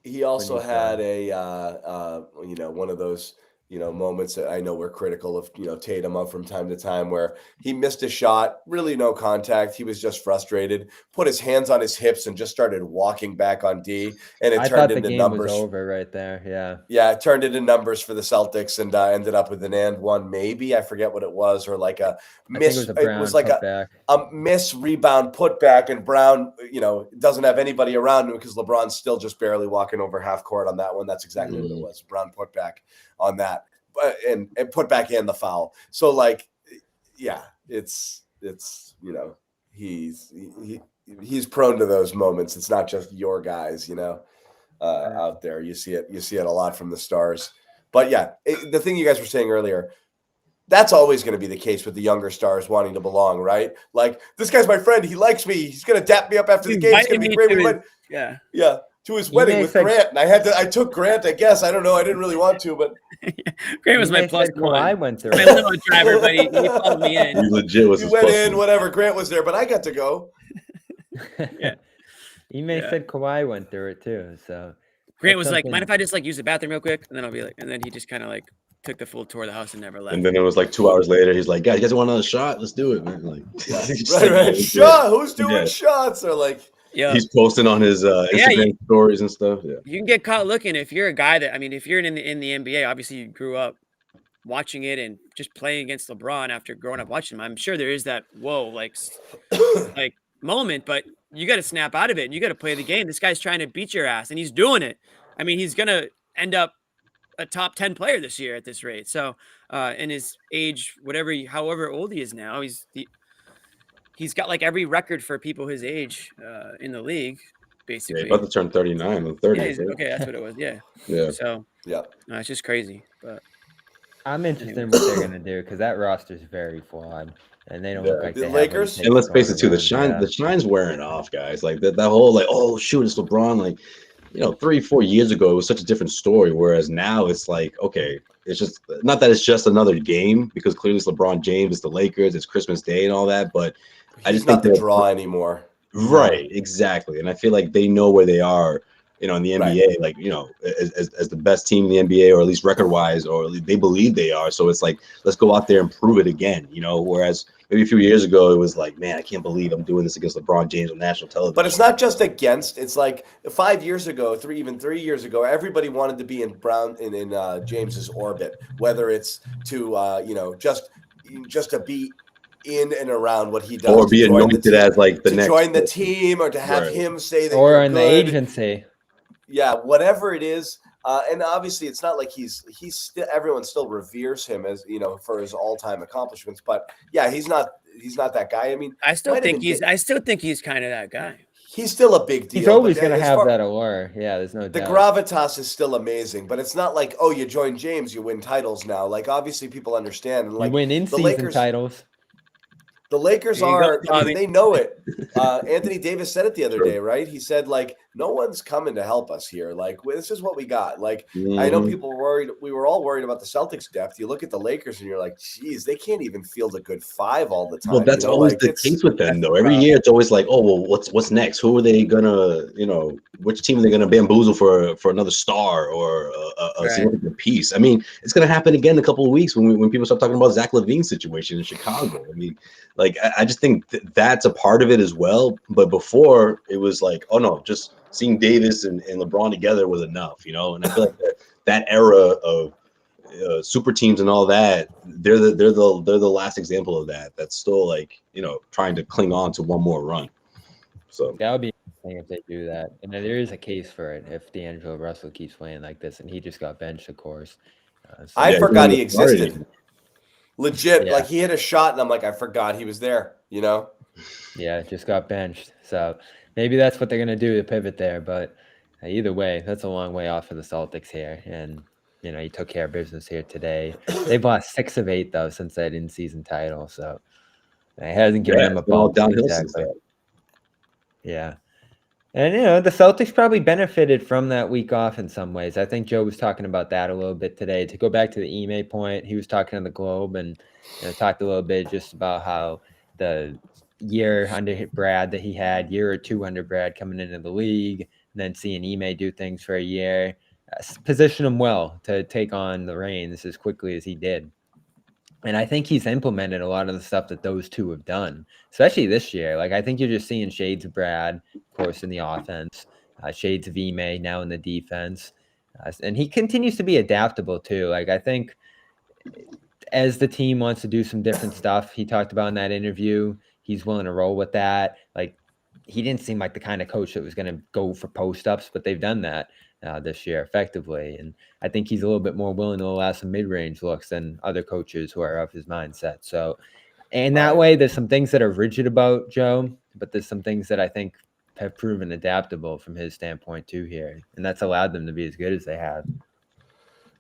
He also had a one of those moments that I know we're critical of, Tatum of from time to time, where he missed a shot, really no contact. He was just frustrated, put his hands on his hips and just started walking back on D. And it turned into numbers. Was over right there. Yeah. Yeah. It turned into numbers for the Celtics and ended up with an and one, maybe. I forget what it was, or like a miss. It was like a miss rebound putback, and Brown, doesn't have anybody around him because LeBron's still just barely walking over half court on that one. That's exactly what it was. Brown putback on that, and put back in the foul. So it's he's prone to those moments. It's not just your guys, out there. You see it a lot from the stars. But yeah, the thing you guys were saying earlier, that's always going to be the case with the younger stars wanting to belong, right? Like, this guy's my friend. He likes me. He's going to dap me up after the game. It's going to be great. Yeah. To his wedding with Grant, and I took Grant. I guess I don't know. I didn't really want to, but Grant was my plus one. I went through. My limo driver, but he followed me in. He legit was. He went in, whatever. Grant was there, but I got to go. Yeah. Said Kawhi went through it too. So Grant was like, "Mind if I just use the bathroom real quick?" And then I'll be like, and then he just kind of took the full tour of the house and never left. And then it was 2 hours later. He's like, "Guys, you guys want another shot? Let's do it, man!" Right. Shot. Who's doing shots? Or he's posting on his Instagram stories and stuff. Yeah, you can get caught looking if you're a guy that, if you're in the NBA, obviously you grew up watching it and just playing against LeBron after growing up watching him. I'm sure there is that moment, but you got to snap out of it and you got to play the game. This guy's trying to beat your ass, and he's doing it. He's gonna end up a top 10 player this year at this rate. So in his age, however old he is now, he's got like every record for people his age in the league, Yeah, basically. he's about to turn 39 or 30. Yeah, okay, that's what it was. Yeah. Yeah. So Yeah. no, it's just crazy. But I'm interested in what they're gonna do because that roster's very flawed, and they don't look like The they have what it Lakers? takes And let's face it going too, around. the shine's wearing off, guys. Like that whole like, oh shoot, it's LeBron. Like, 3-4 years ago, it was such a different story. Whereas now it's like, okay, it's just not that it's just another game because clearly it's LeBron James, it's the Lakers, it's Christmas Day and all that. But I He's just not think the draw anymore. right, exactly. And I feel like they know where they are, in the NBA, like, as the best team in the NBA, or at least record wise, or at least they believe they are. So it's like, let's go out there and prove it again, whereas maybe a few years ago, it was like, man, I can't believe I'm doing this against LeBron James on national television. But it's not just against. It's like 5 years ago, even 3 years ago, everybody wanted to be in James's orbit, whether it's to just to be in and around what he does, or be anointed as like the next join the team, or to have him say that or you're in the good. agency. Yeah, whatever it is. And obviously, it's not like he's still, everyone still reveres him as for his all-time accomplishments. But yeah, he's not that guy. I mean, I still think he's kind of that guy. He's still a big deal. He's always going to have that allure. Yeah, there's no doubt. The gravitas is still amazing, but it's not like, oh, you join James, you win titles now. Like, obviously, people understand. And like, you win in-season titles. The Lakers they know it. Anthony Davis said it the other day, right? He said, like, no one's coming to help us here. Like, this is what we got. Like, I know people were worried. We were all worried about the Celtics' depth. You look at the Lakers and you're like, geez, they can't even field a good 5 all the time. Well, that's always the case with them, though. Every year, it's always like, oh, well, what's next? Who are they gonna, which team are they gonna bamboozle for another star or a significant piece? I mean, it's gonna happen again in a couple of weeks when people start talking about Zach LaVine's situation in Chicago. I mean, like, I just think that's a part of it as well. But before, it was like, oh no, just seeing Davis and LeBron together was enough, And I feel like that era of super teams and all that, they're the last example of that. That's still like, trying to cling on to one more run. So that would be interesting if they do that. And there is a case for it if D'Angelo Russell keeps playing like this, and he just got benched, of course. I forgot he existed. Legit, like he hit a shot, and I'm like, I forgot he was there. Yeah, just got benched. So maybe that's what they're gonna do to pivot there. But either way, that's a long way off for the Celtics here. And he took care of business here today. They've lost 6 of 8 though since that in-season title. So it hasn't given them a bump. Exactly. Yeah. And, the Celtics probably benefited from that week off in some ways. I think Joe was talking about that a little bit today. To go back to the Ime point, he was talking on the Globe and talked a little bit just about how the year under Brad that he had, year or two under Brad coming into the league, and then seeing Ime do things for a year, position him well to take on the reins as quickly as he did. And I think he's implemented a lot of the stuff that those two have done, especially this year. Like, I think you're just seeing shades of Brad, of course, in the offense, shades of Ime now in the defense. And he continues to be adaptable, too. Like, I think as the team wants to do some different stuff, he talked about in that interview, he's willing to roll with that. Like, he didn't seem like the kind of coach that was going to go for post-ups, but they've done that this year effectively. And I think he's a little bit more willing to allow some mid-range looks than other coaches who are of his mindset. So, and that way, there's some things that are rigid about Joe, but there's some things that I think have proven adaptable from his standpoint too here. And that's allowed them to be as good as they have.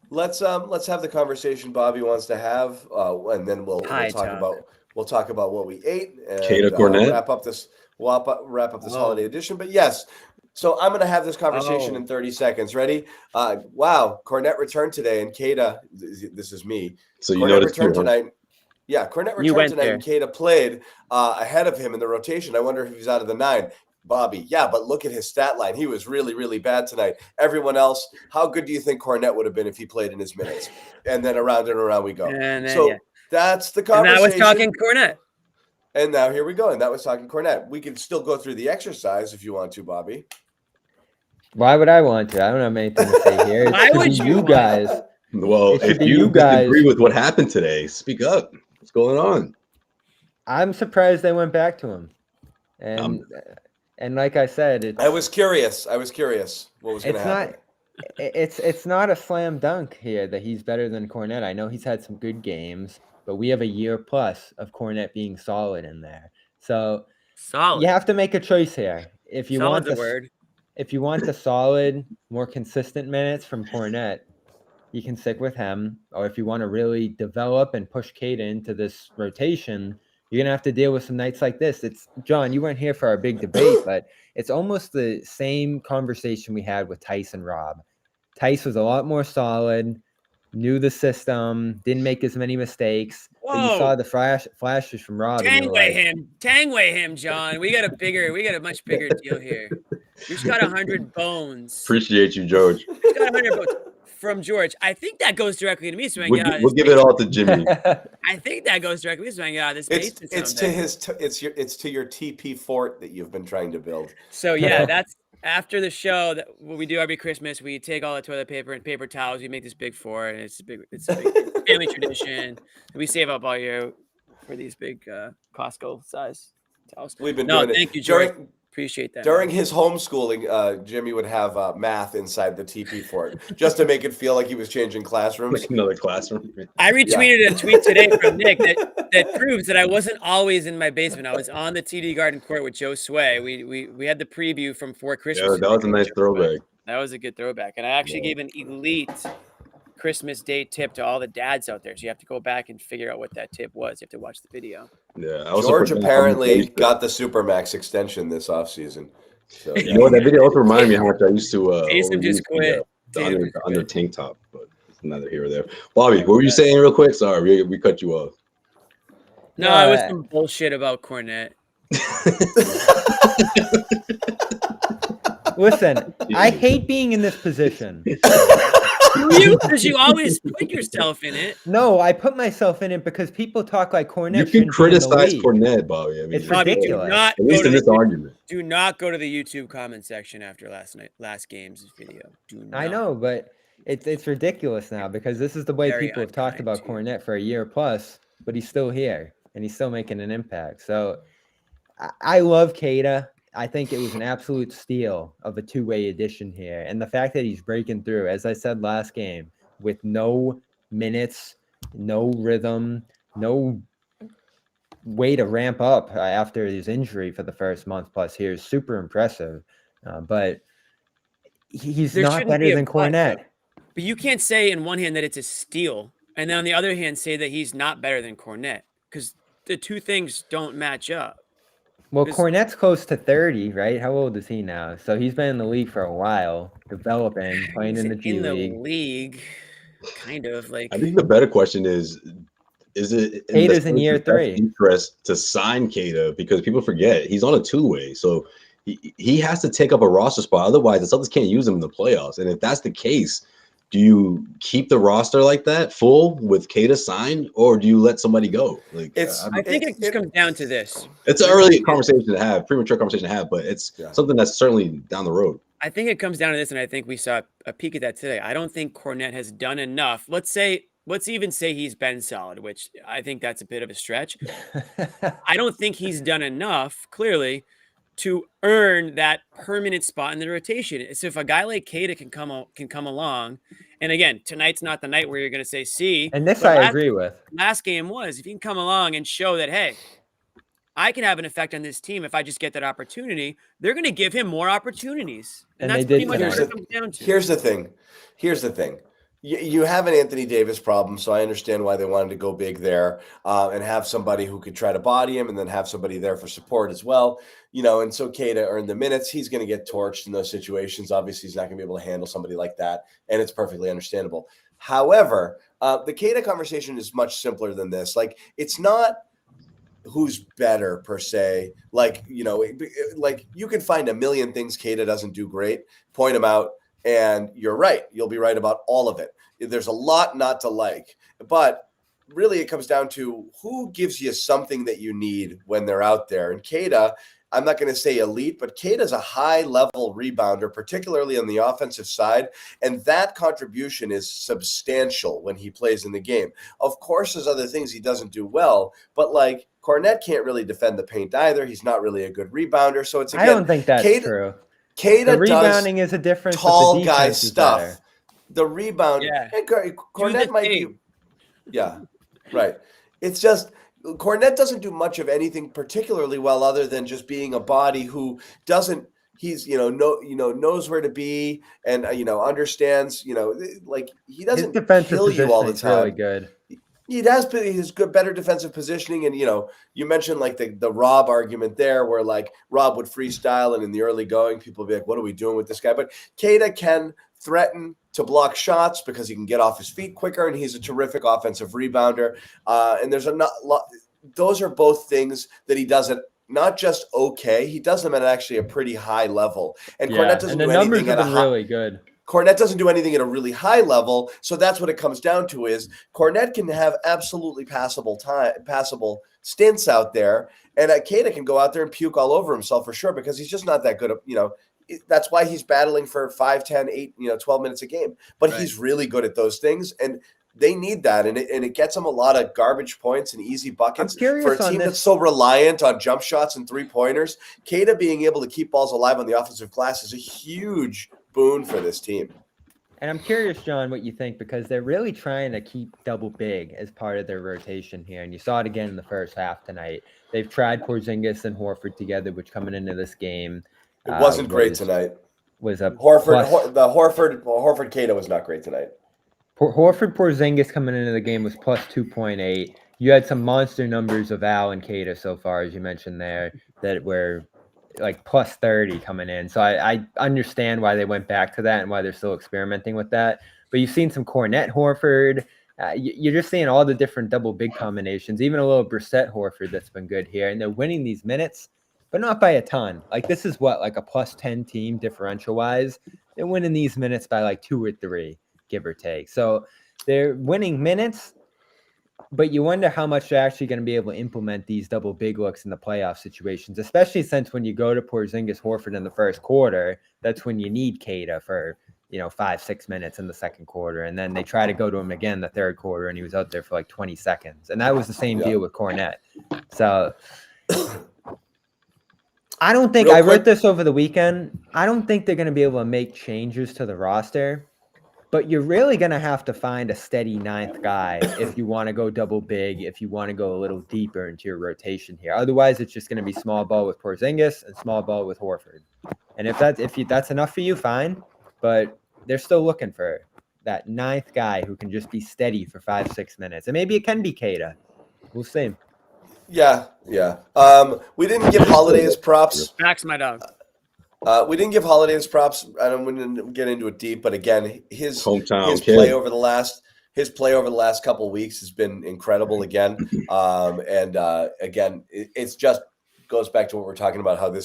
Let's have the conversation Bobby wants to have, and then we'll talk about what we ate and wrap up this holiday edition. But yes, so I'm going to have this conversation in 30 seconds. Ready? Wow, Cornette returned today, and Keita. This is me. So Cornette returned tonight. Yeah, Cornette returned tonight, and Keita played ahead of him in the rotation. I wonder if he's out of the 9. Bobby, yeah, but look at his stat line. He was really, really bad tonight. Everyone else, how good do you think Cornette would have been if he played in his minutes? And then around and around we go. That's the conversation. And that was talking Cornette. And now here we go. And that was talking Cornette. We can still go through the exercise if you want to, Bobby. Why would I want to? I don't have anything to say here. Why would you guys? Well, if you guys agree with what happened today, speak up. What's going on? I'm surprised they went back to him. And like I said, I was curious. What was going to happen? It's not a slam dunk here that he's better than Cornette. I know he's had some good games, but we have a year plus of Cornette being solid in there. So Solid. you have to make a choice here. If you want Solid's a word. if you want the solid, more consistent minutes from Kornet, you can stick with him. Or if you want to really develop and push Kata into this rotation, you're going to have to deal with some nights like this. It's John, you weren't here for our big debate, but it's almost the same conversation we had with Tice and Rob. Tice was a lot more solid, knew the system, didn't make as many mistakes. But you saw the flashes from Rob. Tangway him, John. We got a much bigger deal here. We just got 100 bones. Appreciate you, George. We just got 100 bones from George. I think that goes directly to me. So We'll give it all to Jimmy. I think that goes directly to me. This basement. It's to your TP fort that you've been trying to build. So yeah, that's after the show that what we do every Christmas. We take all the toilet paper and paper towels. We make this big fort, and it's a big family tradition. We save up all year for these big Costco size towels. We've been doing it. Thank you, George. Appreciate that. During his homeschooling, Jimmy would have math inside the TP fort just to make it feel like he was changing classrooms. Like another classroom. I retweeted a tweet today from Nick that proves that I wasn't always in my basement. I was on the TD Garden Court with Josue. We had the preview from 4 Christmas. Yeah, that was a nice throwback. That was a good throwback. And I actually gave an elite Christmas Day tip to all the dads out there. So you have to go back and figure out what that tip was. You have to watch the video. Yeah, George apparently got the Supermax extension this offseason. So, you know what? That video also reminded me how much I used to Jason just quit. The under tank top, but it's neither here or there. Bobby, what were you saying real quick? Sorry, we cut you off. No, it was some bullshit about Kornet. Listen, I hate being in this position. Because you always put yourself in it. No, I put myself in it because people talk like Kornet. You can criticize Kornet, Bobby. I mean, it's ridiculous. At least in this argument. Do not go to the YouTube comment section after last game's video. I know, but it's ridiculous now because this is the way people have talked about Kornet for a year plus, but he's still here and he's still making an impact. So I love Kata. I think it was an absolute steal of a two-way addition here. And the fact that he's breaking through, as I said last game, with no minutes, no rhythm, no way to ramp up after his injury for the first month plus here is super impressive. But he's not better than Kornet. But you can't say in one hand that it's a steal, and then on the other hand say that he's not better than Kornet, because the two things don't match up. Well, Kornet's close to 30, right? How old is he now? So he's been in the league for a while, developing, playing in the G League. Kind of like. I think the better question is it Kata's in year 3 interest to sign Kata, because people forget he's on a two-way, so he has to take up a roster spot. Otherwise, the Celtics can't use him in the playoffs. And if that's the case, do you keep the roster like that full with Kata signed, or do you let somebody go? Like, I think it just comes down to this. It's an early conversation to have, premature conversation to have, but it's something that's certainly down the road. I think it comes down to this, and I think we saw a peek at that today. I don't think Kornet has done enough. Let's even say he's been solid, which I think that's a bit of a stretch. I don't think he's done enough, clearly, to earn that permanent spot in the rotation. So if a guy like Kata can come along, and again, tonight's not the night where you're going to say, see. And this I agree with. Last game was, if you can come along and show that, hey, I can have an effect on this team if I just get that opportunity, they're going to give him more opportunities. And that's pretty much what it comes down to. Here's the thing. You have an Anthony Davis problem, so I understand why they wanted to go big there and have somebody who could try to body him and then have somebody there for support as well. And so Kata earned the minutes. He's going to get torched in those situations. Obviously, he's not going to be able to handle somebody like that, and it's perfectly understandable. However, the Kata conversation is much simpler than this. Like, it's not who's better per se. Like you can find a million things Kata doesn't do great, point them out, and you're right. You'll be right about all of it. There's a lot not to like, but really it comes down to who gives you something that you need when they're out there. And Kata, I'm not going to say elite, but Kata's a high-level rebounder, particularly on the offensive side, and that contribution is substantial when he plays in the game. Of course, there's other things he doesn't do well, but like Kornet can't really defend the paint either. He's not really a good rebounder, so it's again, I don't think that's true. Kata the rebounding is a difference. Tall guy stuff. Better. The rebound, Kornet might be, right. It's just Cornette doesn't do much of anything particularly well other than just being a body who doesn't. He's knows where to be and understands like he doesn't kill you all the time. Really good. He has good, better defensive positioning, and you mentioned like the Rob argument there, where like Rob would freestyle, and in the early going, people would be like, "What are we doing with this guy?" But Keita can threaten to block shots because he can get off his feet quicker, and he's a terrific offensive rebounder. And there's those are both things that he does it. Not just okay, he does them at actually a pretty high level. And Cornette doesn't do anything at a high, really good. Cornette doesn't do anything at a really high level, so that's what it comes down to. Is Cornette can have absolutely passable stints out there, and Keita can go out there and puke all over himself for sure because he's just not that good. That's why he's battling for 5, 10, 8, 12 minutes a game. But he's really good at those things, and they need that, and it gets them a lot of garbage points and easy buckets for a team that's so reliant on jump shots and three-pointers. Keita being able to keep balls alive on the offensive glass is a huge boon for this team. And I'm curious, John, what you think, because they're really trying to keep double big as part of their rotation here, and you saw it again in the first half tonight. They've tried Porzingis and Horford together, which coming into this game, it wasn't great tonight. Was a Horford Keita was not great tonight. Horford Porzingis coming into the game was plus 2.8. You had some monster numbers of Al and Keita so far, as you mentioned there, that were like plus 30 coming in. So I understand why they went back to that and why they're still experimenting with that. But you've seen some Cornette Horford. You're just seeing all the different double big combinations, even a little Brissett Horford that's been good here. And they're winning these minutes, but not by a ton. Like this is like a plus 10 team differential wise. They're winning these minutes by like 2 or 3. Give or take. So they're winning minutes, but you wonder how much they're actually going to be able to implement these double big looks in the playoff situations, especially since when you go to Porzingis Horford in the first quarter, that's when you need Keita for, 5-6 minutes in the second quarter. And then they try to go to him again the third quarter, and he was out there for like 20 seconds. And that was the same deal with Cornette. So I don't think I wrote this over the weekend. I don't think they're going to be able to make changes to the roster. But you're really going to have to find a steady ninth guy if you want to go double big, if you want to go a little deeper into your rotation here. Otherwise, it's just going to be small ball with Porzingis and small ball with Horford. And if that's enough for you, fine. But they're still looking for that ninth guy who can just be steady for 5-6 minutes. And maybe it can be Keita. We'll see. Yeah. We didn't give Holiday his props. Max, my dog. We didn't give Holiday his props. I don't want to get into it deep, but again, his hometown play over the last couple of weeks has been incredible again. Again, it's just goes back to what we're talking about, how the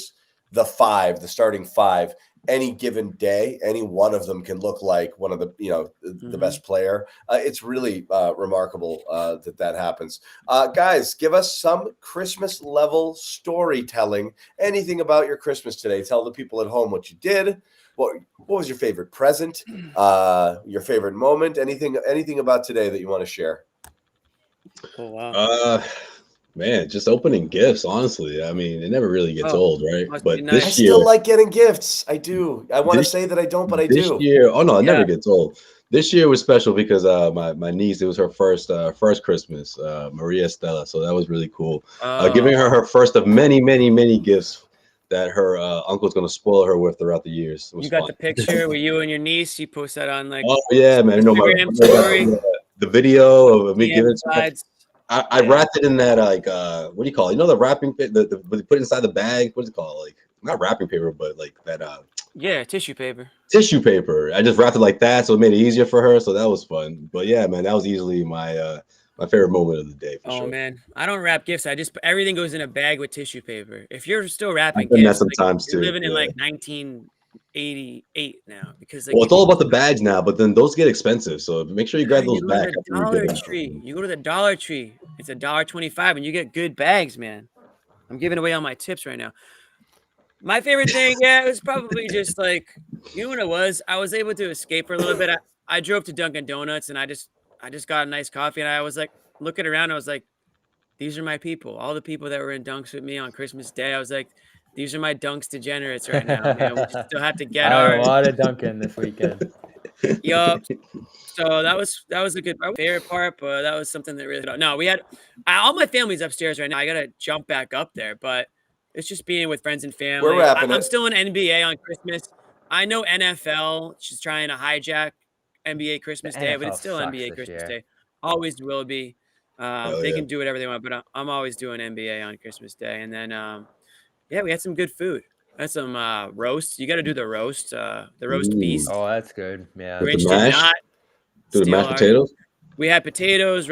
starting five, any given day, any one of them can look like one of the the best player. It's really remarkable that happens. Guys, give us some Christmas level storytelling. Anything about your Christmas today? Tell the people at home what you did. What was your favorite present? Your favorite moment? Anything about today that you want to share? Oh wow. Man, just opening gifts, honestly. I mean, it never really gets old, right? But nice. I still like getting gifts. I do. I want to say that I don't, but I do. This year, it never gets old. This year was special because my niece, it was her first Christmas, Maria Estella. So that was really cool. Giving her first of many, many, many gifts that her uncle's going to spoil her with throughout the years. You got the picture with you and your niece. You post that on like. Oh yeah, man! Instagram story. The video of me giving. I Yeah. wrapped it in that what do you call it? The wrapping the put it inside the bag. What is it called? Like not wrapping paper, but like that Yeah, tissue paper. Tissue paper. I just wrapped it like that, so it made it easier for her. So that was fun. But yeah, man, that was easily my favorite moment of the day. For sure. Man, I don't wrap gifts. Everything goes in a bag with tissue paper. If you're still wrapping I've done gifts, that sometimes you're too. living in like 1988 now because It's all about the bags now, but then those get expensive. So make sure you grab those bags. You go to the Dollar Tree. It's $1.25 and you get good bags, man. I'm giving away all my tips right now. My favorite thing, it was probably just like, you know what it was? I was able to escape for a little bit. I drove to Dunkin' Donuts and I just got a nice coffee and I was like looking around. I was like, these are my people. All the people that were in dunks with me on Christmas Day. I was like, these are my dunks degenerates right now. We still have to get a lot of Dunkin' this weekend. Yup. So that was a good my favorite part, but that was something that really no. We had all my family's upstairs right now. I gotta jump back up there, but it's just being with friends and family. We're wrapping I'm it. still in NBA on Christmas. I know NFL she's trying to hijack NBA Christmas Day, but it's NFL still sucks NBA this Christmas year. Day. Always will be. Hell They yeah. can do whatever they want, but I'm always doing NBA on Christmas Day. And then yeah, we had some good food. Had some roast. You got to do the roast Ooh. beast. Oh, that's good. Yeah. With the Grinch did mash? not Do the steal mashed ours. potatoes? We had potatoes,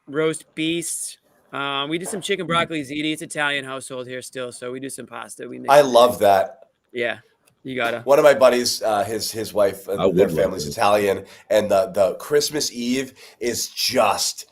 roast beast. We did some chicken broccoli ziti. It's Italian household here still, so we do some pasta. We mix I it in. love that. Yeah, you gotta. One of my buddies, his wife, I would their love family's that. Italian, and the Christmas Eve is just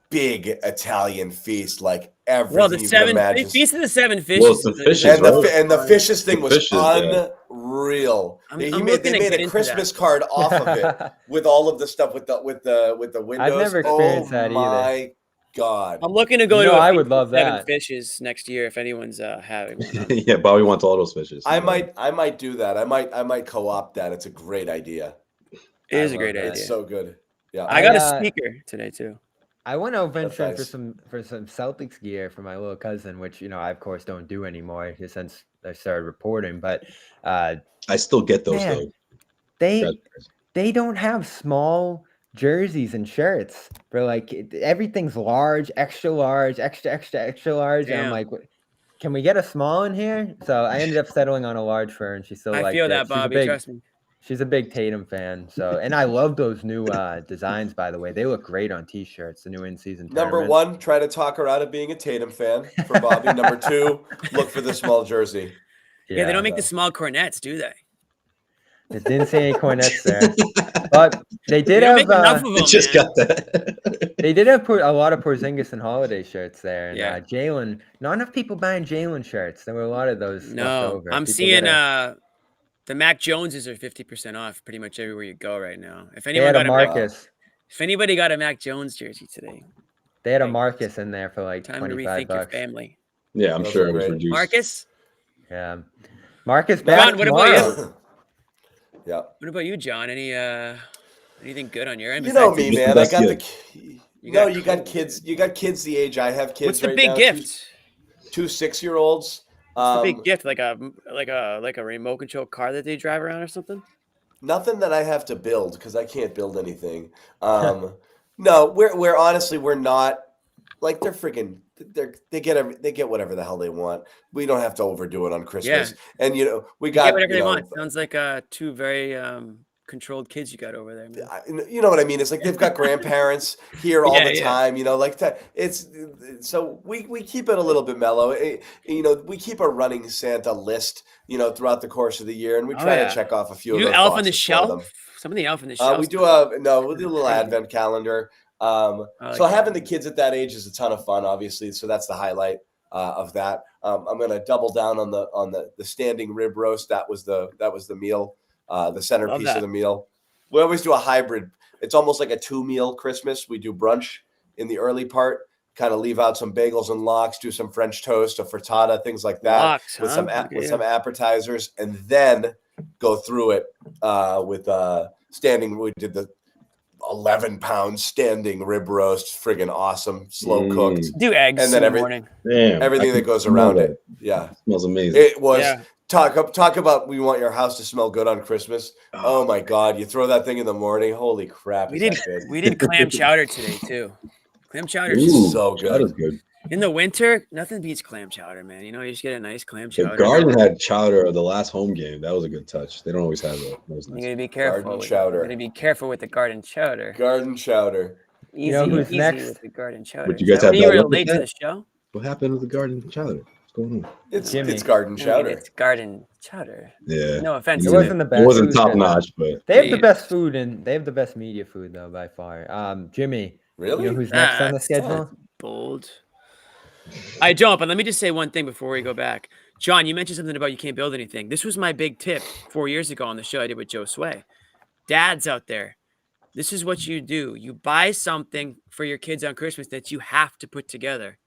big Italian feast, like everything Well, the you can seven imagine. feast of the seven fishes. Well, it's the fishes, And the fishes thing The was fishes, yeah. unreal. I'm They looking to made get a into Christmas card off of it with all of the stuff with the windows. never experienced that either. My God. I'm looking to go You to know, a I feast would of love seven that. fishes next year if anyone's having one. Yeah, Bobby wants all those fishes. I might do that. I might co-opt that. It's a great idea. It is a love great that. idea. It's so good. Yeah. I got a I, speaker today too. I went out venturing nice. for some Celtics gear for my little cousin, which I of course don't do anymore just since I started reporting. But I still get those man, though. they don't have small jerseys and shirts. For like everything's large, extra large, extra large. And I'm Damn. like, can we get a small in here? So I ended up settling on a large for her, and she still I liked feel it. that, Bobby. Trust me. She's a big Tatum fan. So, and I love those new designs, by the way. They look great on T-shirts. The new in-season Number tournament. one, try to talk her out of being a Tatum fan for Bobby. Number two, look for the small jersey. Yeah, they don't make the small cornets, do they? It didn't say any cornets there, but they did They don't have. make enough of I them, just man. got that. They did have a lot of Porzingis and holiday shirts there, and Yeah. Jalen. Not enough people buying Jalen shirts. There were a lot of those left No, over. I'm People seeing gotta- the Mac Joneses are 50% off pretty much everywhere you go right now. If They anyone had a got a Mac, Marcus. if anybody got a Mac Jones jersey today, They had a Thanks. Marcus in there for like time to 25 rethink your bucks. family. Yeah, I'm Those sure are it was great. reduced. Marcus, Yeah, Marcus back John, what about tomorrow. Yeah. what about you, John? Anything good on your end? You know besides- me, What's the man. I best got gift? you got kids. You got kids the age I have kids What's the right big now. gift? Two 6-year-olds. What's the big gift? Like a remote control car that they drive around or something? Nothing that I have to build because I can't build anything. No, we're honestly we're not like they're freaking they get whatever the hell they want. We don't have to overdo it on Christmas. And we got Get whatever they want. Sounds like two very controlled kids you got over there, man. you know what I mean? It's like they've got grandparents here all the Yeah. time, like that. It's so we keep it a little bit mellow. We keep a running Santa list, throughout the course of the year, and we try to check off a few You of do those Elf on the boxes for them. Shelf? Some of the Elf on the Shelf. We'll do a little advent calendar. like So having that. the kids at that age is a ton of fun, obviously. So that's the highlight of that. I'm going to double down on the standing rib roast. That was the meal, the centerpiece of the meal. We always do a hybrid. It's almost like a 2-meal Christmas. We do brunch in the early part, kind of leave out some bagels and lox, do some French toast, a frittata, things like that, Lox, with huh? some appetizers, and then go through it with standing. We did the 11-pound standing rib roast, friggin' awesome, slow cooked. Do eggs And then in the morning. Damn, Everything I that can goes smell around that. it. Yeah. Smells amazing. It was Yeah. talk about we want your house to smell good on Christmas. Oh my God. You throw that thing in the morning. Holy crap. We is did that good. we did clam chowder today too. Clam chowder Ooh, so good. That is good. in the winter. Nothing beats clam chowder, man. You just get a nice clam The chowder. Garden had chowder of the last home game. That was a good touch. They don't always have that. That was You nice. gotta be careful. Garden with, chowder. You gotta be careful with the garden chowder. Garden chowder. Easy, know who's easy next? with the garden chowder. Would you guys Is that have when you that were luck with late to that? the show? What happened with the garden chowder? What's going on? It's Jimmy. garden I mean, chowder. it's garden chowder. Yeah. No offense. It to wasn't the best. It wasn't food top there, notch, but They have the Yeah. best food and they have the best media food though by far. Jimmy, Really? you know who's next on the That's schedule? bold. I don't, but let me just say one thing before we go back. John, you mentioned something about you can't build anything. This was my big tip 4 years ago on the show I did with Josue. Dads out there, this is what you do. You buy something for your kids on Christmas that you have to put together.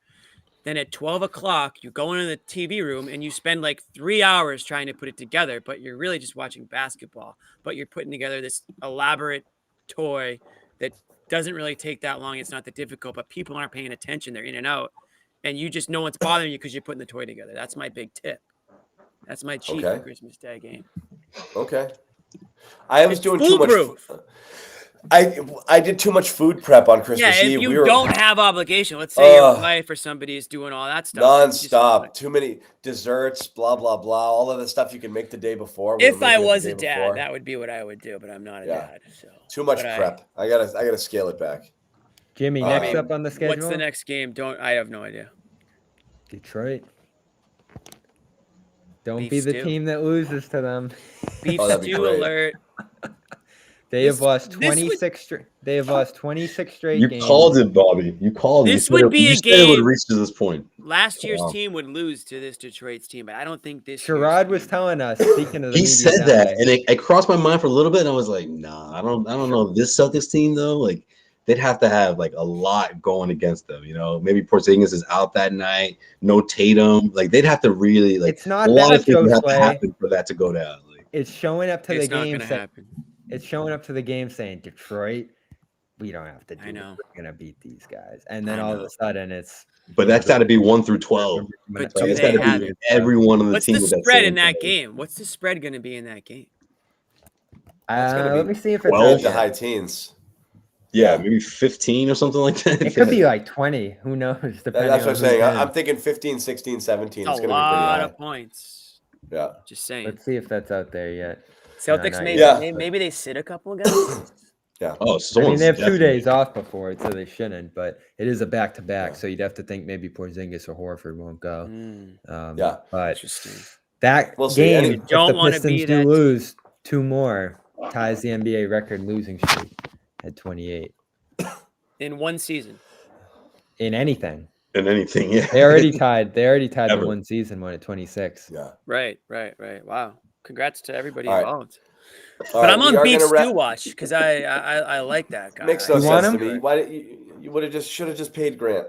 Then at 12 o'clock, you go into the TV room and you spend like 3 hours trying to put it together, but you're really just watching basketball. But you're putting together this elaborate toy that doesn't really take that long. It's not that difficult, but people aren't paying attention. They're in and out. And you just know what's bothering you because you're putting the toy together. That's my big tip. That's my cheat for Christmas Day game. Okay. I was doing too much. I did too much food prep on Christmas Eve. If you don't have obligation, let's say your wife or somebody is doing all that stuff. Non-stop. Too many desserts, blah, blah, blah. All of the stuff you can make the day before. If I was a dad, that would be what I would do, but I'm not a dad. So. Too much prep. I gotta scale it back. Jimmy, next up on the schedule. What's the next game? I have no idea. Detroit. Don't Beef be the stew. team that loses to them. Beef stew alert. They have lost 26 straight. They have lost 26 straight games. You called it, Bobby. You called it. This would be a game. It would reach to this point. Last year's team would lose to this Detroit's team, but I don't think this. Sherrod was telling us. Speaking of, he said that, and it crossed my mind for a little bit, and I was like, nah, I don't know this Celtics team though. Like, they'd have to have like a lot going against them. You know, maybe Porzingis is out that night. No Tatum. Like, they'd have to really like. It's not a lot that, of things would have to Josue. happen for that to go down. Like, It's showing up to the game. It's not gonna happen. It's showing up to the game saying, Detroit, we don't have to do I know. it. We're going to beat these guys. And then all of a sudden it's. But that's got to be 1 through 12. But Like, do it's they got to have be it? every one of the What's team the with that spread same in that play. game? What's the spread going to be in that game? Let me see if it's 12 out The yet. high teens. Yeah, maybe 15 or something like that. It could be like 20. Who knows? That's Depending what I'm on saying. who's in. I'm thinking 15, 16, 17. It's It's a going to be pretty lot high. of points. Yeah. Just saying. Let's see if that's out there yet. Celtics not maybe, yet. maybe they sit a couple of guys. Yeah. Oh, I mean, someone's they have 2 definitely- days off before it, so they shouldn't. But it is a back-to-back, so you'd have to think maybe Porzingis or Horford won't go. Yeah. But Interesting. that We'll see. game, You if don't the wanna Pistons be do that lose 2 more, ties the NBA record losing streak at 28 In one season. in anything. in anything. Yeah, They already tied. They already tied Ever. the one season one at 26. Yeah. Right. Wow. Congrats to everybody All right. involved. All But right, I'm we on are Beef gonna Stew wrap- watch because I like that guy. Makes no You want sense to him? me. Why did you would have should have just paid Grant?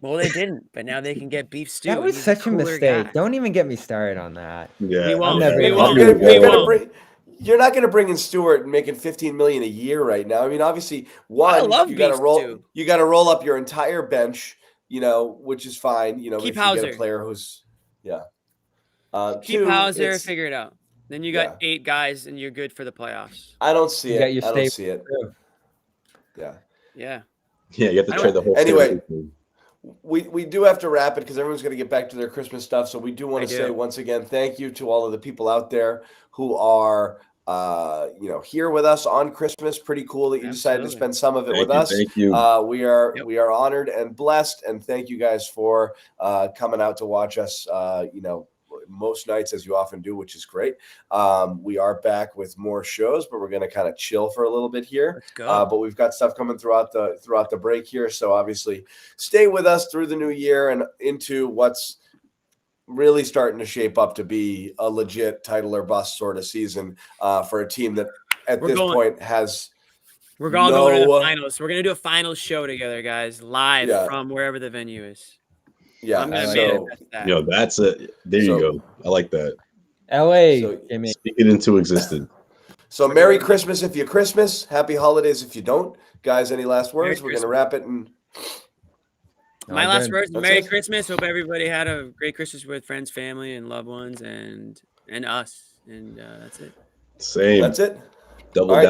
Well, they didn't, but now they can get Beef Stew. That and was he's such a cooler mistake. guy. Don't even get me started on that. yeah. We won't. never We gonna won't. do it. We You're gonna won't. bring. You're not going to bring in Stewart and making $15 million a year right now. I mean, obviously, one, love you got to Beef roll. Stew. You got to roll up your entire bench. You know, which is fine. You know, Keep if you get Hauser. a player who's, yeah. Keep Two, Hauser, it's- figure it out. Then you got 8 guys, and you're good for the playoffs. I don't see You got it. your I don't staple see it. too. Yeah. Yeah. Yeah, you have to I trade the whole. state Anyway, of the team. We do have to wrap it because everyone's going to get back to their Christmas stuff. So we do want I to do. say once again, thank you to all of the people out there who are, here with us on Christmas. Pretty cool that you decided to Absolutely. spend some of it with Thank you, us. thank you. We are Yep. we are honored and blessed, and thank you guys for coming out to watch us. Most nights, as you often do, which is great. We are back with more shows, but we're going to kind of chill for a little bit here. Let's go. But we've got stuff coming throughout the break here, so obviously stay with us through the new year and into what's really starting to shape up to be a legit title or bust sort of season for a team that at We're this going- point has. We're all going to the no- finals. We're going to do a final show together, guys, live Yeah. from wherever the venue is. Yeah, I'm going to I make like it. That's that. You know, that's it. There you So- go. I like that. LA, So- Jimmy. Speak it into existence. So Merry Christmas if you Christmas, Happy Holidays if you don't. Guys, any last words? Merry We're gonna wrap it and My All last good. words, That's Merry it. Christmas. Hope everybody had a great Christmas with friends, family, and loved ones, and us. And that's it. Same. that's it. Double All right. down.